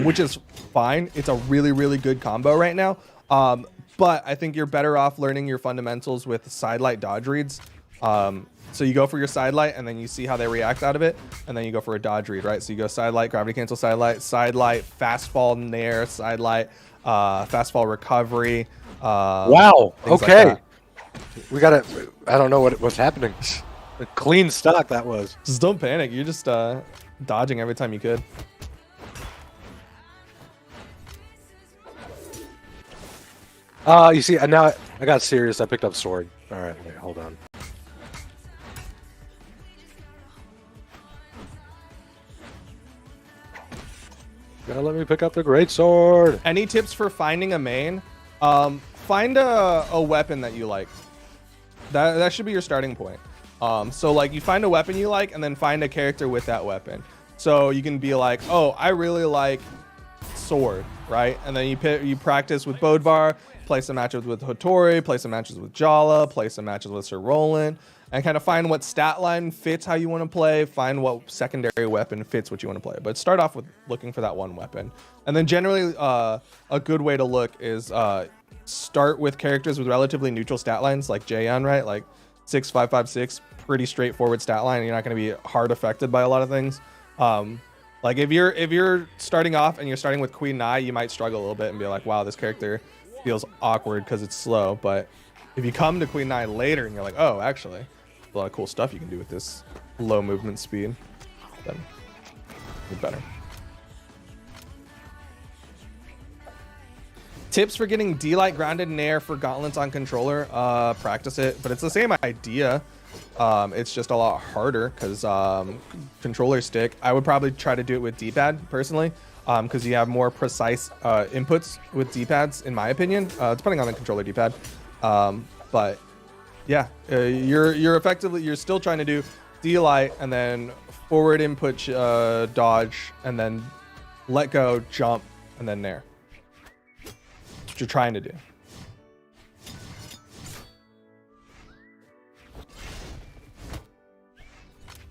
which is fine. It's a really, really good combo right now. But I think you're better off learning your fundamentals with side light dodge reads. So you go for your side light and then you see how they react out of it, and then you go for a dodge read, right? So you go side light, gravity cancel, side light, fast fall nair, side light, fast fall recovery. Wow. Okay. Like we gotta. I don't know what's happening. A clean stock that was. Just don't panic. You're just dodging every time you could. You see, now I got serious. I picked up sword. All right, wait, hold on. Gotta let me pick up the Greatsword. Any tips for finding a main? Find a weapon that you like. That should be your starting point. So like you find a weapon you like, and then find a character with that weapon. So you can be like, oh, I really like sword, right? And then you practice with Bodvar, play some matches with Hattori, play some matches with Jala, play some matches with Sir Roland, and kind of find what stat line fits how you want to play, find what secondary weapon fits what you want to play. But start off with looking for that one weapon. And then generally a good way to look is start with characters with relatively neutral stat lines like Jaehyun, right? Like 6-5-5-6, pretty straightforward stat line. You're not going to be hard affected by a lot of things. Like if you're starting off and you're starting with Queen Nai, you might struggle a little bit and be like, wow, this character feels awkward because it's slow. But if you come to Queen Nai later and you're like, oh, actually, a lot of cool stuff you can do with this low movement speed, then you're better. Tips for getting D-Light grounded Nair for Gauntlets on controller. Practice it, but it's the same idea. It's just a lot harder because controller stick. I would probably try to do it with D-pad personally, because you have more precise inputs with D-pads, in my opinion, depending on the controller D-pad. But yeah, you're still trying to do D-Light and then forward input dodge and then let go, jump, and then Nair. That's what you're trying to do.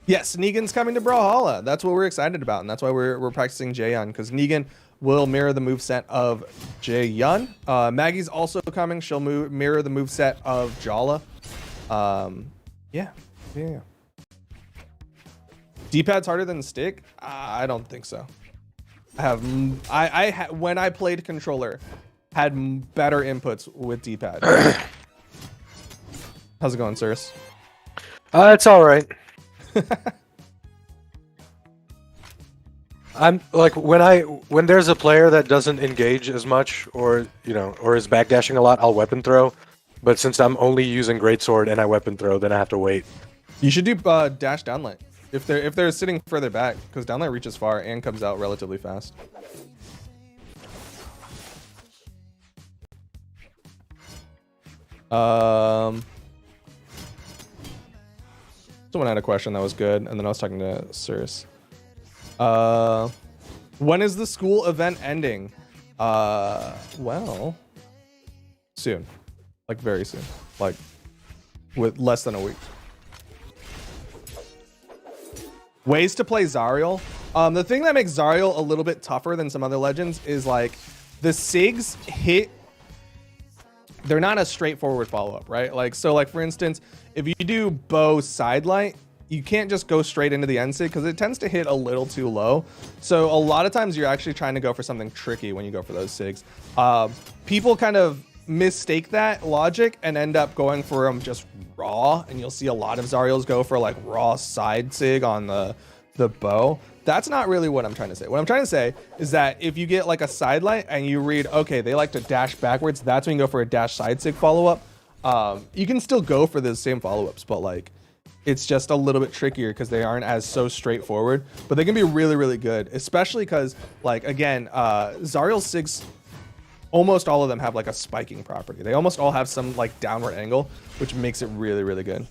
Yes, Negan's coming to Brawlhalla. That's what we're excited about, and that's why we're practicing Jaehyun, because Negan will mirror the moveset of Jaehyun. Maggie's also coming. She'll mirror the moveset of Jala. Yeah. D-pad's harder than stick? I don't think so. When I played controller, had better inputs with D-pad. How's it going, Sirs? It's all right. I'm like when there's a player that doesn't engage as much, or is backdashing a lot, I'll weapon throw. But since I'm only using Greatsword and I weapon throw, then I have to wait. You should do dash downlight if they're sitting further back, because downlight reaches far and comes out relatively fast. Someone had a question that was good, and then I was talking to Sirs. When is the school event ending? Well, soon. Like very soon. Like with less than a week. Ways to play Zariel. The thing that makes Zariel a little bit tougher than some other legends is like the SIGs hit. They're not a straightforward follow-up, right? Like, so like for instance, if you do bow sidelight, you can't just go straight into the end sig because it tends to hit a little too low. So a lot of times you're actually trying to go for something tricky when you go for those sigs. People kind of mistake that logic and end up going for them just raw, and you'll see a lot of Zariels go for like raw side sig on the bow. That's not really what I'm trying to say. What I'm trying to say is that if you get like a sidelight and you read, okay, they like to dash backwards, that's when you go for a dash side sig follow-up. You can still go for the same follow-ups, but like it's just a little bit trickier because they aren't as so straightforward, but they can be really, really good, especially because like, again, Zariel SIGs, almost all of them have like a spiking property. They almost all have some like downward angle, which makes it really, really good.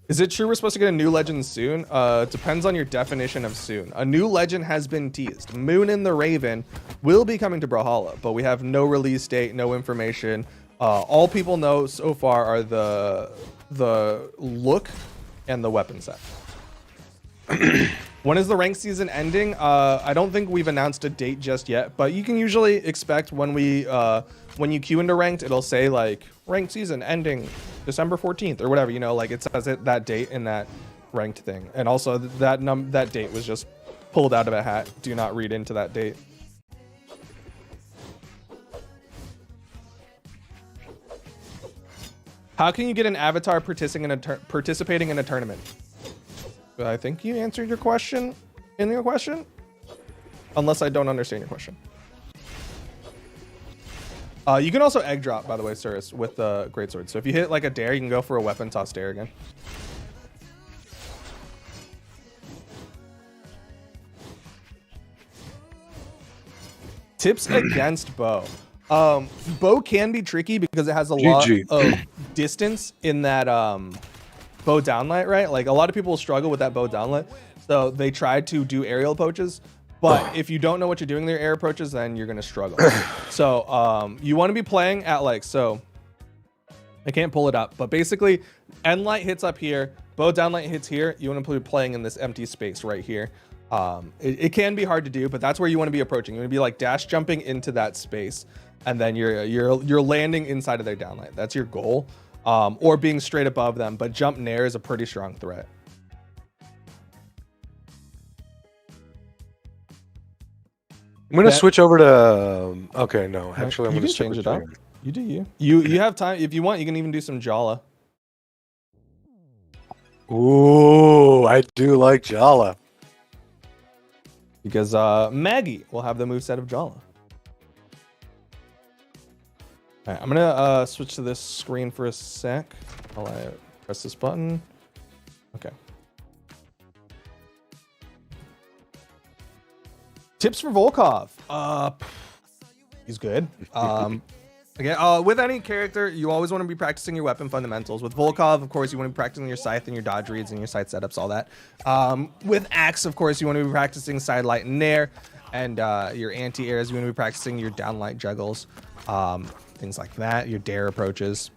Is it true we're supposed to get a new legend soon? Depends on your definition of soon. A new legend has been teased. Moon and the Raven will be coming to Brawlhalla, but we have no release date, no information. All people know so far are the look and the weapon set. When is the ranked season ending? I don't think we've announced a date just yet, but you can usually expect when you queue into ranked, it'll say like ranked season ending December 14th or whatever, like it says that date in that ranked thing. And also that date was just pulled out of a hat. Do not read into that date. How can you get an avatar participating in a tournament? I think you answered your question in your question, unless I don't understand your question. You can also egg drop, by the way, Cirrus, with the Greatsword. So if you hit like a dare, you can go for a weapon toss dare again. Tips against bow. Bow can be tricky because it has a lot GG. of distance in that bow downlight, right? Like a lot of people struggle with that bow downlight, so they try to do aerial approaches. But if you don't know what you're doing in their air approaches, then you're gonna struggle. So you want to be playing at like, so I can't pull it up, but basically end light hits up here, bow downlight hits here. You want to be playing in this empty space right here. It can be hard to do, but that's where you want to be approaching. You want to be like dash jumping into that space, and then you're landing inside of their downlight. That's your goal, or being straight above them. But jump nair is a pretty strong threat. I'm gonna switch over to. Okay, no, actually, I'm you gonna can change it up. between- You do you. You have time if you want. You can even do some Jala. Ooh, I do like Jala. Because Maggie will have the moveset of Jala. All right, I'm gonna switch to this screen for a sec while I press this button. Okay. Tips for Volkov. He's good. Okay. With any character, you always want to be practicing your weapon fundamentals. With Volkov, of course, you want to be practicing your scythe and your dodge reads and your scythe setups, all that. With Axe, of course, you want to be practicing side light and nair, and your anti-airs. You want to be practicing your downlight juggles, things like that. Your dare approaches.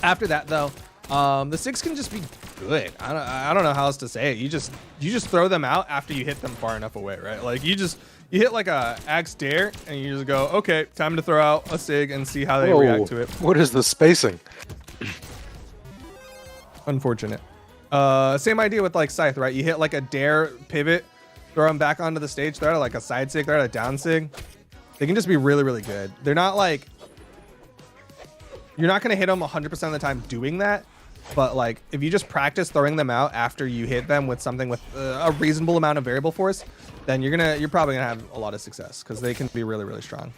After that, though, the 6 can just be good. I don't know how else to say it. You just throw them out after you hit them far enough away, right? Like you hit like a axe dare and you just go, okay, time to throw out a sig and see how they react to it. What is the spacing? Unfortunate. Same idea with like scythe, right? You hit like a dare pivot, throw them back onto the stage, throw out like a side sig, throw out a down sig. They can just be really, really good. They're not like, you're not going to hit them 100% of the time doing that. But like, if you just practice throwing them out after you hit them with something with a reasonable amount of variable force, then you're probably gonna have a lot of success because they can be really, really strong.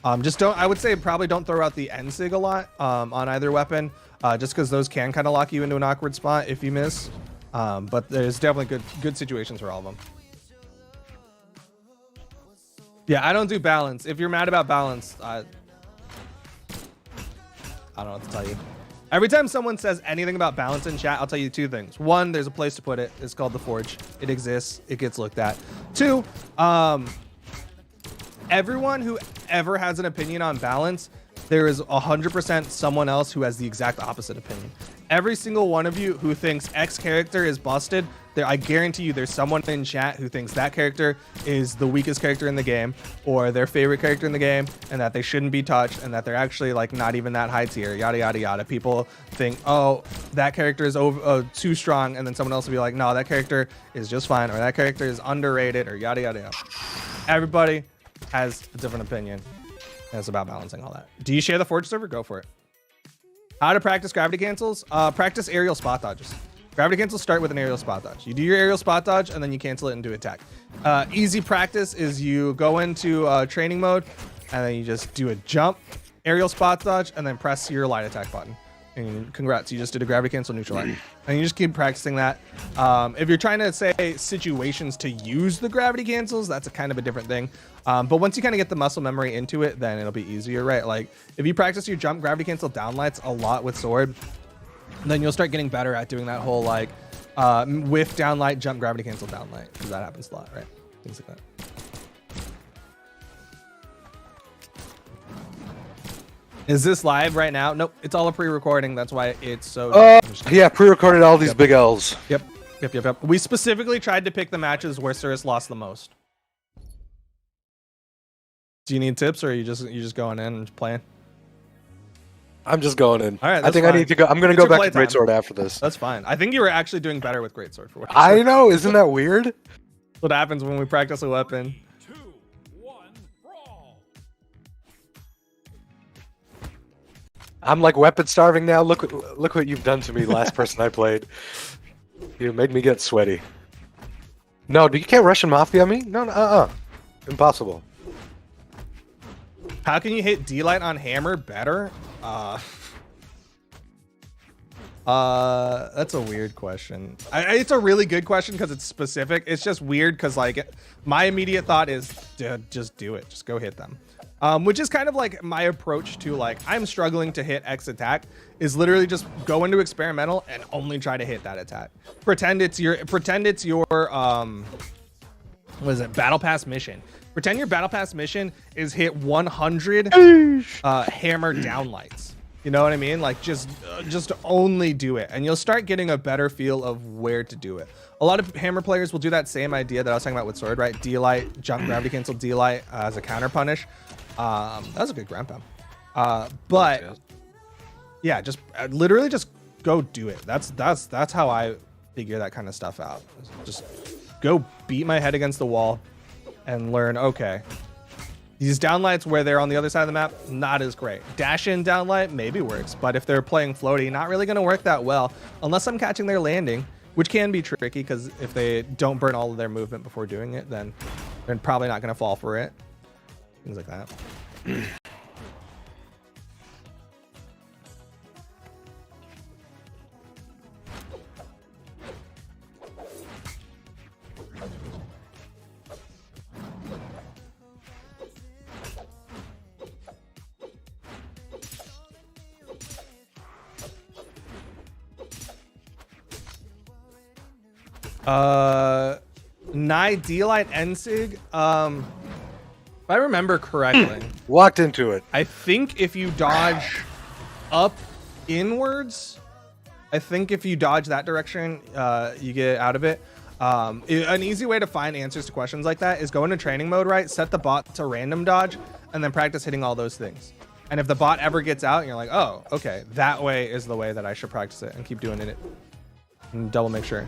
I would say probably don't throw out the end sig a lot on either weapon, just because those can kind of lock you into an awkward spot if you miss. But there's definitely good situations for all of them. Yeah, I don't do balance. If you're mad about balance, I don't know what to tell you. Every time someone says anything about balance in chat, I'll tell you 2 things. 1, there's a place to put it. It's called the Forge. It exists. It gets looked at. 2, everyone who ever has an opinion on balance, there is 100% someone else who has the exact opposite opinion. Every single one of you who thinks X character is busted, I guarantee you there's someone in chat who thinks that character is the weakest character in the game or their favorite character in the game and that they shouldn't be touched and that they're actually like not even that high tier, yada, yada, yada. People think, oh, that character is too strong, and then someone else will be like, no, that character is just fine, or that character is underrated, or yada, yada, yada. Everybody has a different opinion, and it's about balancing all that. Do you share the Forge server? Go for it. How to practice gravity cancels? Practice aerial spot dodges. Gravity cancels start with an aerial spot dodge. You do your aerial spot dodge and then you cancel it into attack. Easy practice is you go into training mode and then you just do a jump, aerial spot dodge, and then press your light attack button. And congrats, you just did a gravity cancel neutral light. And you just keep practicing that. If you're trying to say situations to use the gravity cancels, that's a kind of a different thing. But once you kind of get the muscle memory into it, then it'll be easier, right? Like if you practice your jump gravity cancel downlights a lot with sword, then you'll start getting better at doing that whole like whiff downlight, jump gravity cancel downlight, because that happens a lot, right? Things like that. Is this live right now? Nope, it's all a pre-recording. That's why it's so. Yeah, pre-recorded all these big L's. Yep. We specifically tried to pick the matches where Cirrus lost the most. Do you need tips, or are you just going in and playing? I'm just going in. All right, I think fine. I need to go. I'm gonna It's go your back to playtime. Greatsword after this. That's fine. I think you were actually doing better with Greatsword for what I know, isn't that weird? what happens when we practice a weapon. 2, 1, brawl. I'm like weapon starving now. Look what you've done to me. Last person I played, you made me get sweaty. No, you can't Russian Mafia me. No, impossible. How can you hit D-Light on hammer better? That's a weird question. It's a really good question because it's specific. It's just weird because like my immediate thought is, dude, just do it. Just go hit them. Which is kind of like my approach to like, I'm struggling to hit X attack, is literally just go into experimental and only try to hit that attack. Pretend it's your what is it, battle pass mission. Pretend your battle pass mission is hit 100 hammer downlights. You know what I mean? Like just only do it, and you'll start getting a better feel of where to do it. A lot of hammer players will do that same idea that I was talking about with sword, right? D-light, jump, gravity cancel, D-light as a counter punish. That was a good ground pound. But yeah, just literally just go do it. That's how I figure that kind of stuff out. Just go beat my head against the wall and learn, okay, these downlights where they're on the other side of the map, not as great. Dash in downlight maybe works, but if they're playing floaty, not really going to work that well unless I'm catching their landing, which can be tricky because if they don't burn all of their movement before doing it, then they're probably not going to fall for it. Things like that. Nye D-light Ensig. If I remember correctly, Walked into it. I think if you dodge up inwards, I think if you dodge that direction, you get out of it. An easy way to find answers to questions like that is go into training mode, right? Set the bot to random dodge and then practice hitting all those things. And if the bot ever gets out and you're like, oh, okay, that way is the way that I should practice it, and keep doing it and double make sure.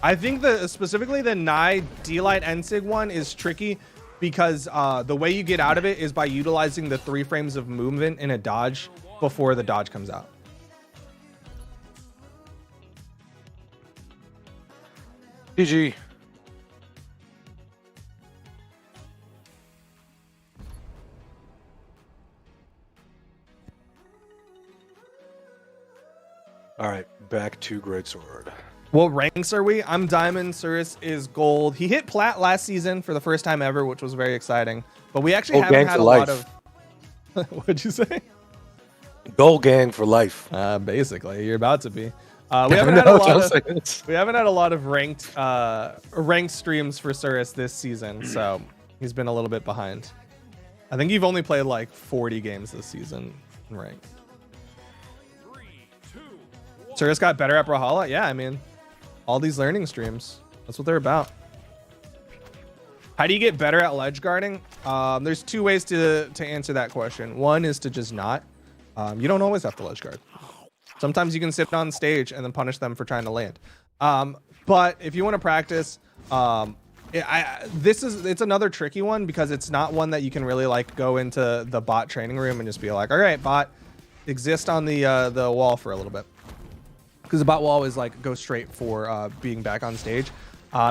I think specifically the Nye D-light Ensig one is tricky because the way you get out of it is by utilizing the 3 frames of movement in a dodge before the dodge comes out. GG. All right, back to Greatsword. What ranks are we? I'm diamond. Cirrus is gold. He hit plat last season for the first time ever, which was very exciting. But we actually haven't had a lot of. What'd you say? Gold gang for life. Basically, you're about to be. We haven't had a lot of ranked streams for Cirrus this season, so he's been a little bit behind. I think you've only played like 40 games this season in ranked. Cirrus got better at Brawlhalla. Yeah, I mean, all these learning streams, that's what they're about. How do you get better at ledge guarding? There's 2 ways to answer that question. One is to just not. You don't always have to ledge guard. Sometimes you can sit on stage and then punish them for trying to land. But if you want to practice, it's another tricky one because it's not one that you can really like go into the bot training room and just be like, all right, bot, exist on the wall for a little bit. Because the bot will always like go straight for being back on stage.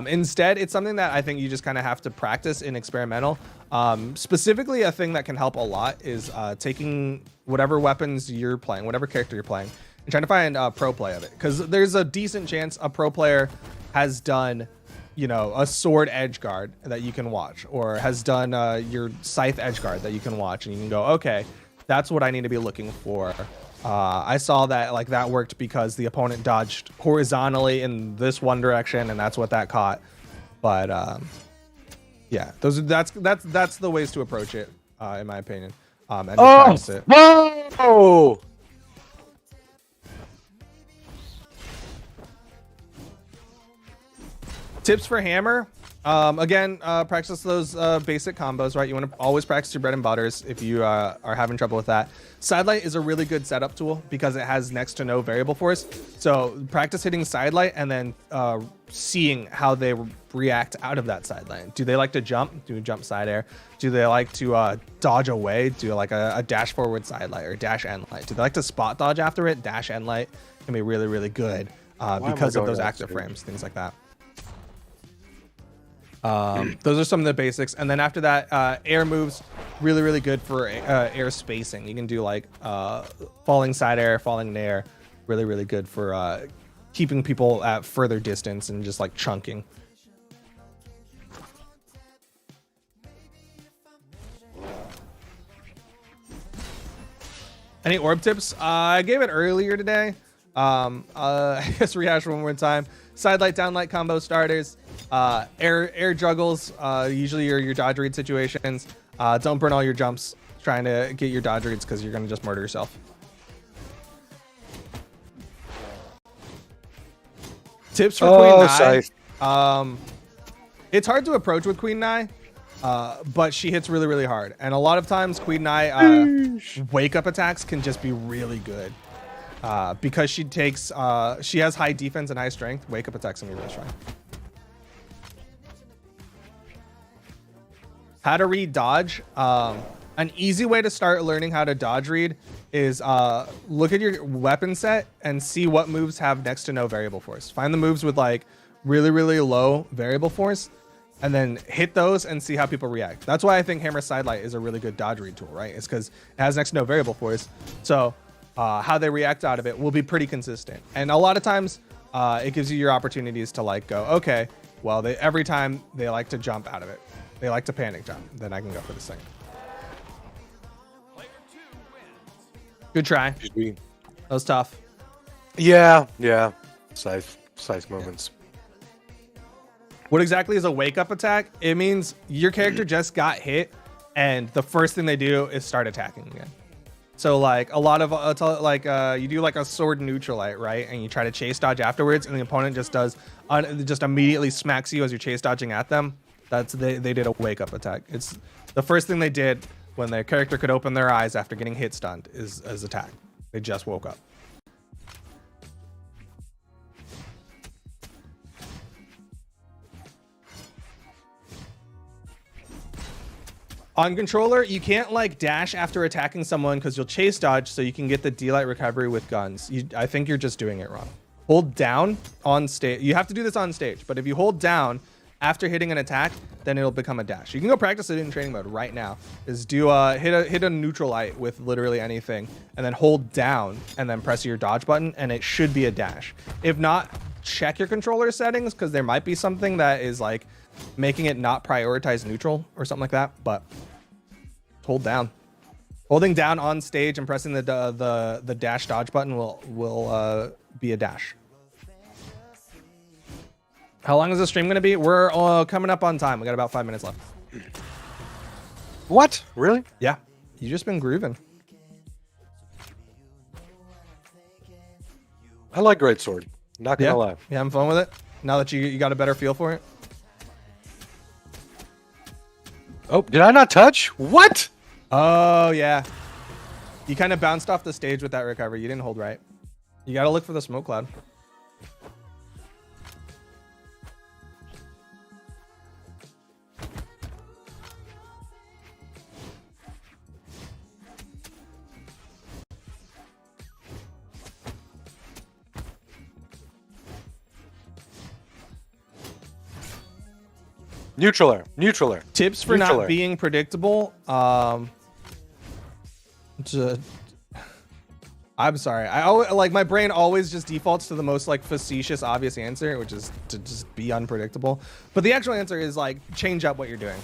Instead, it's something that I think you just kind of have to practice in experimental. Specifically, a thing that can help a lot is taking whatever weapons you're playing, whatever character you're playing, and trying to find pro play of it. Because there's a decent chance a pro player has done, you know, a sword edge guard that you can watch, or has done your scythe edge guard that you can watch, and you can go, okay, that's what I need to be looking for. I saw that like that worked because the opponent dodged horizontally in this one direction, and that's what that caught. But yeah, that's the ways to approach it, in my opinion. And just practice it. Whoa! Tips for hammer. Again, practice those basic combos, right? You want to always practice your bread and butters if you are having trouble with that. Sidelight is a really good setup tool because it has next to no variable force. So practice hitting sidelight and then seeing how they react out of that sideline. Do they like to jump? Do jump side air? Do they like to dodge away? Do like a dash forward sidelight or dash end light? Do they like to spot dodge after it? Dash end light can be really, really good because of those active frames, things like that. Those are some of the basics, and then after that, air moves, really, really good for air spacing. You can do like falling side air, falling nair, really, really good for keeping people at further distance and just like chunking. Any orb tips? I gave it earlier today. I guess rehash one more time. Side light, down light combo starters. Air juggles. Usually your dodge read situations. Don't burn all your jumps trying to get your dodge reads because you're gonna just murder yourself. Tips for Queen Nai. It's hard to approach with Queen Nai, but she hits really, really hard. And a lot of times Queen Nai wake up attacks can just be really good. Because she takes, she has high defense and high strength. Wake up attacks can be really strong. How to read dodge. An easy way to start learning how to dodge read is look at your weapon set and see what moves have next to no variable force. Find the moves with like really, really low variable force and then hit those and see how people react. That's why I think Hammer Sidelight is a really good dodge read tool, right? It's because it has next to no variable force. So how they react out of it will be pretty consistent. And a lot of times it gives you your opportunities to like go, okay, well, every time they like to jump out of it. They like to panic jump. Then I can go for this thing. Good try. That was tough. Yeah. Scythe moments. What exactly is a wake up attack? It means your character just got hit and the first thing they do is start attacking again. So like a lot of you do like a sword neutralite, right? And you try to chase dodge afterwards and the opponent just just immediately smacks you as you're chase dodging at them. They did a wake up attack. It's the first thing they did when their character could open their eyes after getting hit stunned is attack. They just woke up. On controller, you can't like dash after attacking someone because you'll chase dodge so you can get the D-Light recovery with guns. I think you're just doing it wrong. Hold down on stage. You have to do this on stage, but if you hold down after hitting an attack, then it'll become a dash. You can go practice it in training mode right now. Is do hit a neutral light with literally anything, and then hold down and then press your dodge button, and it should be a dash. If not, check your controller settings because there might be something that is like making it not prioritize neutral or something like that. But hold down. Holding down on stage and pressing the dash dodge button will be a dash. How long is the stream going to be? We're coming up on time. We got about 5 minutes left. What? Really? Yeah. You just been grooving. I like Greatsword. Not gonna lie. Yeah, I'm fun with it. Now that you got a better feel for it. Oh, did I not touch? What? Oh yeah. You kind of bounced off the stage with that recovery. You didn't hold right. You got to look for the smoke cloud. Neutraler. Tips for not being predictable. I'm sorry. I always like my brain always just defaults to the most like facetious, obvious answer, which is to just be unpredictable. But the actual answer is like change up what you're doing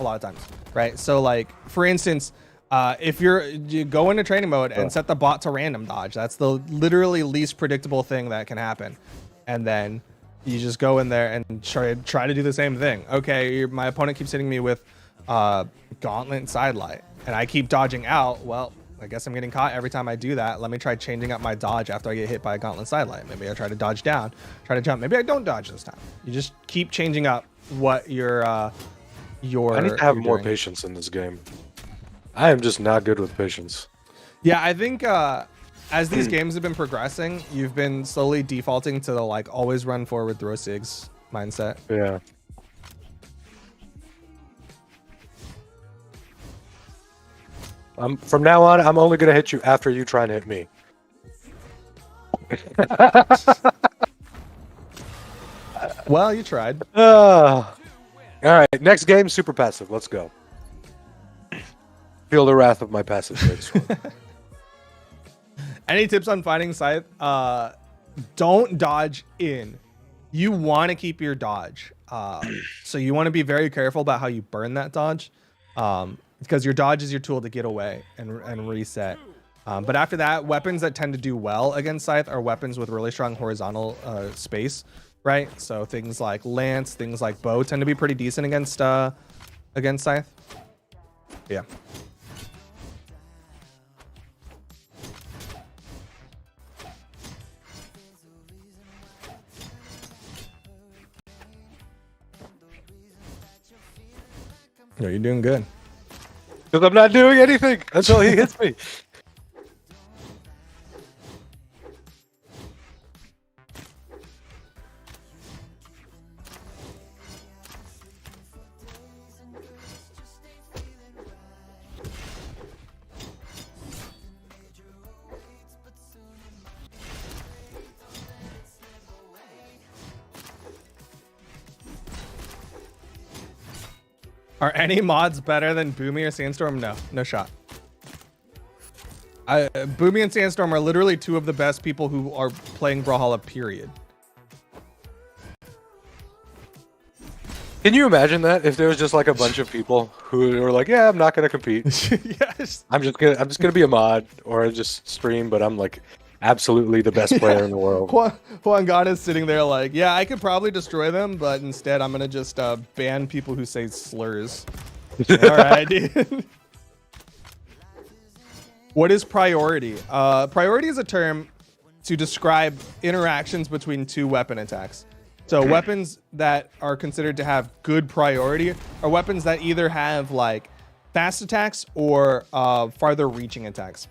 a lot of times, right? So like for instance, if you go into training mode and set the bot to random dodge, that's the literally least predictable thing that can happen, and then you just go in there and try to do the same thing. Okay, my opponent keeps hitting me with Gauntlet and Sidelight, and I keep dodging out. Well, I guess I'm getting caught every time I do that. Let me try changing up my dodge after I get hit by a Gauntlet Sidelight. Maybe I try to dodge down, try to jump. Maybe I don't dodge this time. You just keep changing up what your I need to have more patience in this game. I am just not good with patience. Yeah, I think as these games have been progressing, you've been slowly defaulting to the like always run forward, throw SIGs mindset. Yeah. From now on, I'm only gonna hit you after you try and hit me. Well, you tried. All right, next game, super passive. Let's go. Feel the wrath of my passive Greatsword. Any tips on fighting Scythe? Don't dodge in. You want to keep your dodge. So you want to be very careful about how you burn that dodge. Because your dodge is your tool to get away and reset. But after that, weapons that tend to do well against Scythe are weapons with really strong horizontal space, right? So things like lance, things like bow tend to be pretty decent against Scythe. Yeah. No, you're doing good. Because I'm not doing anything until he hits me. Are any mods better than Boomy or Sandstorm? No, no shot. Boomy and Sandstorm are literally two of the best people who are playing Brawlhalla, period. Can you imagine that if there was just like a bunch of people who were like, "Yeah, I'm not gonna compete. Yes. I'm just gonna be a mod or just stream, but I'm like absolutely the best player in the world." Juan is sitting there like, yeah, I could probably destroy them, but instead I'm gonna just ban people who say slurs. All right, dude. What is priority? Priority is a term to describe interactions between two weapon attacks. So weapons that are considered to have good priority are weapons that either have like fast attacks or farther reaching attacks,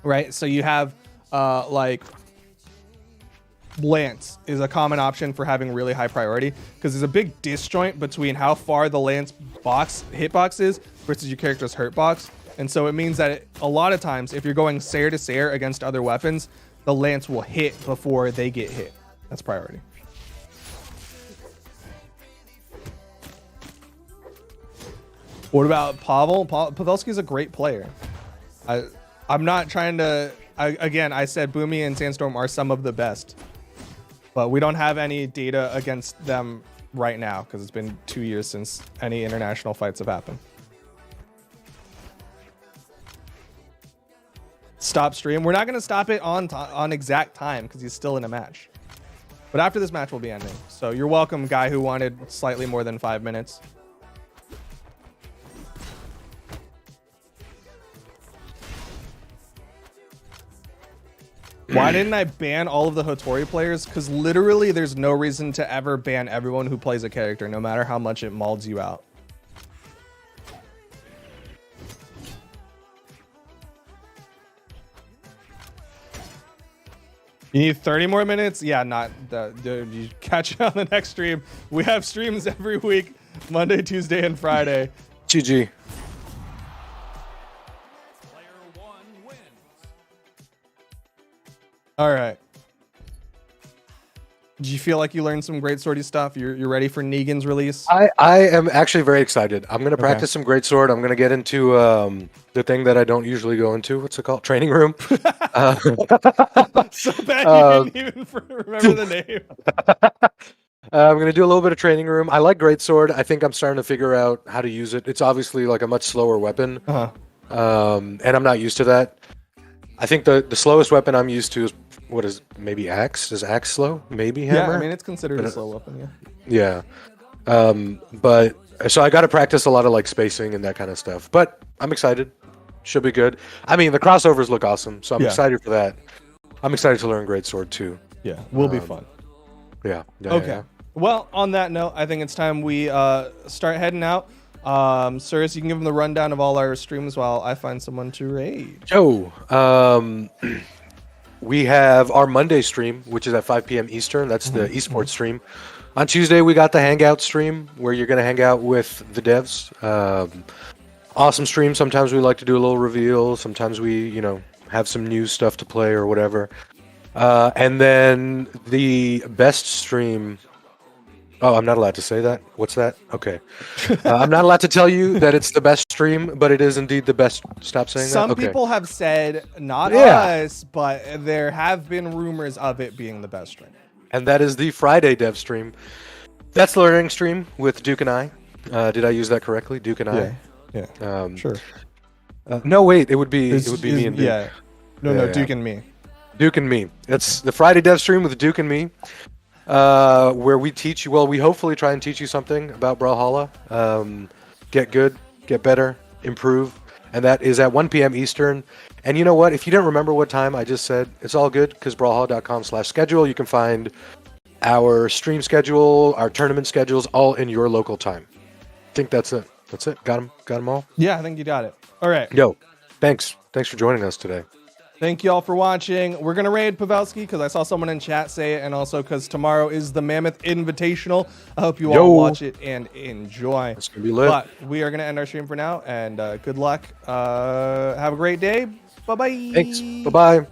right? So you have like lance is a common option for having really high priority because there's a big disjoint between how far the lance hitbox is versus your character's hurt box. And so it means that a lot of times if you're going Sayer to Sayer against other weapons, the lance will hit before they get hit. That's priority. What about Pavel? Pavelski's a great player. I'm not trying to... Again, I said Boomy and Sandstorm are some of the best. But we don't have any data against them right now because it's been 2 years since any international fights have happened. Stop stream. We're not going to stop it on exact time because he's still in a match. But after this match will be ending. So you're welcome, guy who wanted slightly more than 5 minutes. Why didn't I ban all of the Hattori players? Because literally there's no reason to ever ban everyone who plays a character, no matter how much it maulds you out. You need 30 more minutes? Yeah, dude, you catch it on the next stream. We have streams every week, Monday, Tuesday, and Friday. GG. All right. Do you feel like you learned some Greatswordy stuff? You're ready for Negan's release? I am actually very excited. I'm going to practice some Greatsword. I'm going to get into the thing that I don't usually go into. What's it called? Training room. So bad you didn't even remember the name. I'm going to do a little bit of training room. I like Greatsword. I think I'm starting to figure out how to use it. It's obviously like a much slower weapon. And I'm not used to that. I think the slowest weapon I'm used to is maybe axe? Is axe slow? Maybe hammer? Yeah, I mean it's considered a slow weapon, yeah. But so I got to practice a lot of like spacing and that kind of stuff. But I'm excited. Should be good. I mean the crossovers look awesome, so I'm excited for that. I'm excited to learn Greatsword too. Yeah, will be fun. Yeah. Okay. Yeah. Well, on that note, I think it's time we start heading out. Sirs, you can give them the rundown of all our streams while I find someone to raid. We have our Monday stream, which is at 5 p.m. Eastern. That's the esports stream. On Tuesday, we got the Hangout stream, where you're going to hang out with the devs. Awesome stream. Sometimes we like to do a little reveal. Sometimes we, have some new stuff to play or whatever. And then the best stream... Oh, I'm not allowed to say that? What's that? Okay. I'm not allowed to tell you that it's the best stream, but it is indeed the best. Stop saying that? Some people have said, not us, but there have been rumors of it being the best stream. And that is the Friday dev stream. That's the learning stream with Duke and I. Did I use that correctly? Duke and I? Yeah. Sure. No, wait. It would be me and Duke. Yeah. No, Yeah. Duke and me. Duke and me. It's the Friday Dev Stream with Duke and me, where we teach you. Well, we hopefully try and teach you something about Brawlhalla. Get good, get better, improve, and that is at 1 p.m. Eastern. And you know what? If you don't remember what time I just said, it's all good because brawlhalla.com/schedule. You can find our stream schedule, our tournament schedules, all in your local time. I think that's it. That's it. Got them all. Yeah, I think you got it. All right. Yo, thanks for joining us today. Thank you all for watching. We're going to raid Pavelski because I saw someone in chat say it, and also because tomorrow is the Mammoth Invitational. I hope you all watch it and enjoy. It's going to be lit. But we are going to end our stream for now, and good luck. Have a great day. Bye-bye. Thanks. Bye-bye.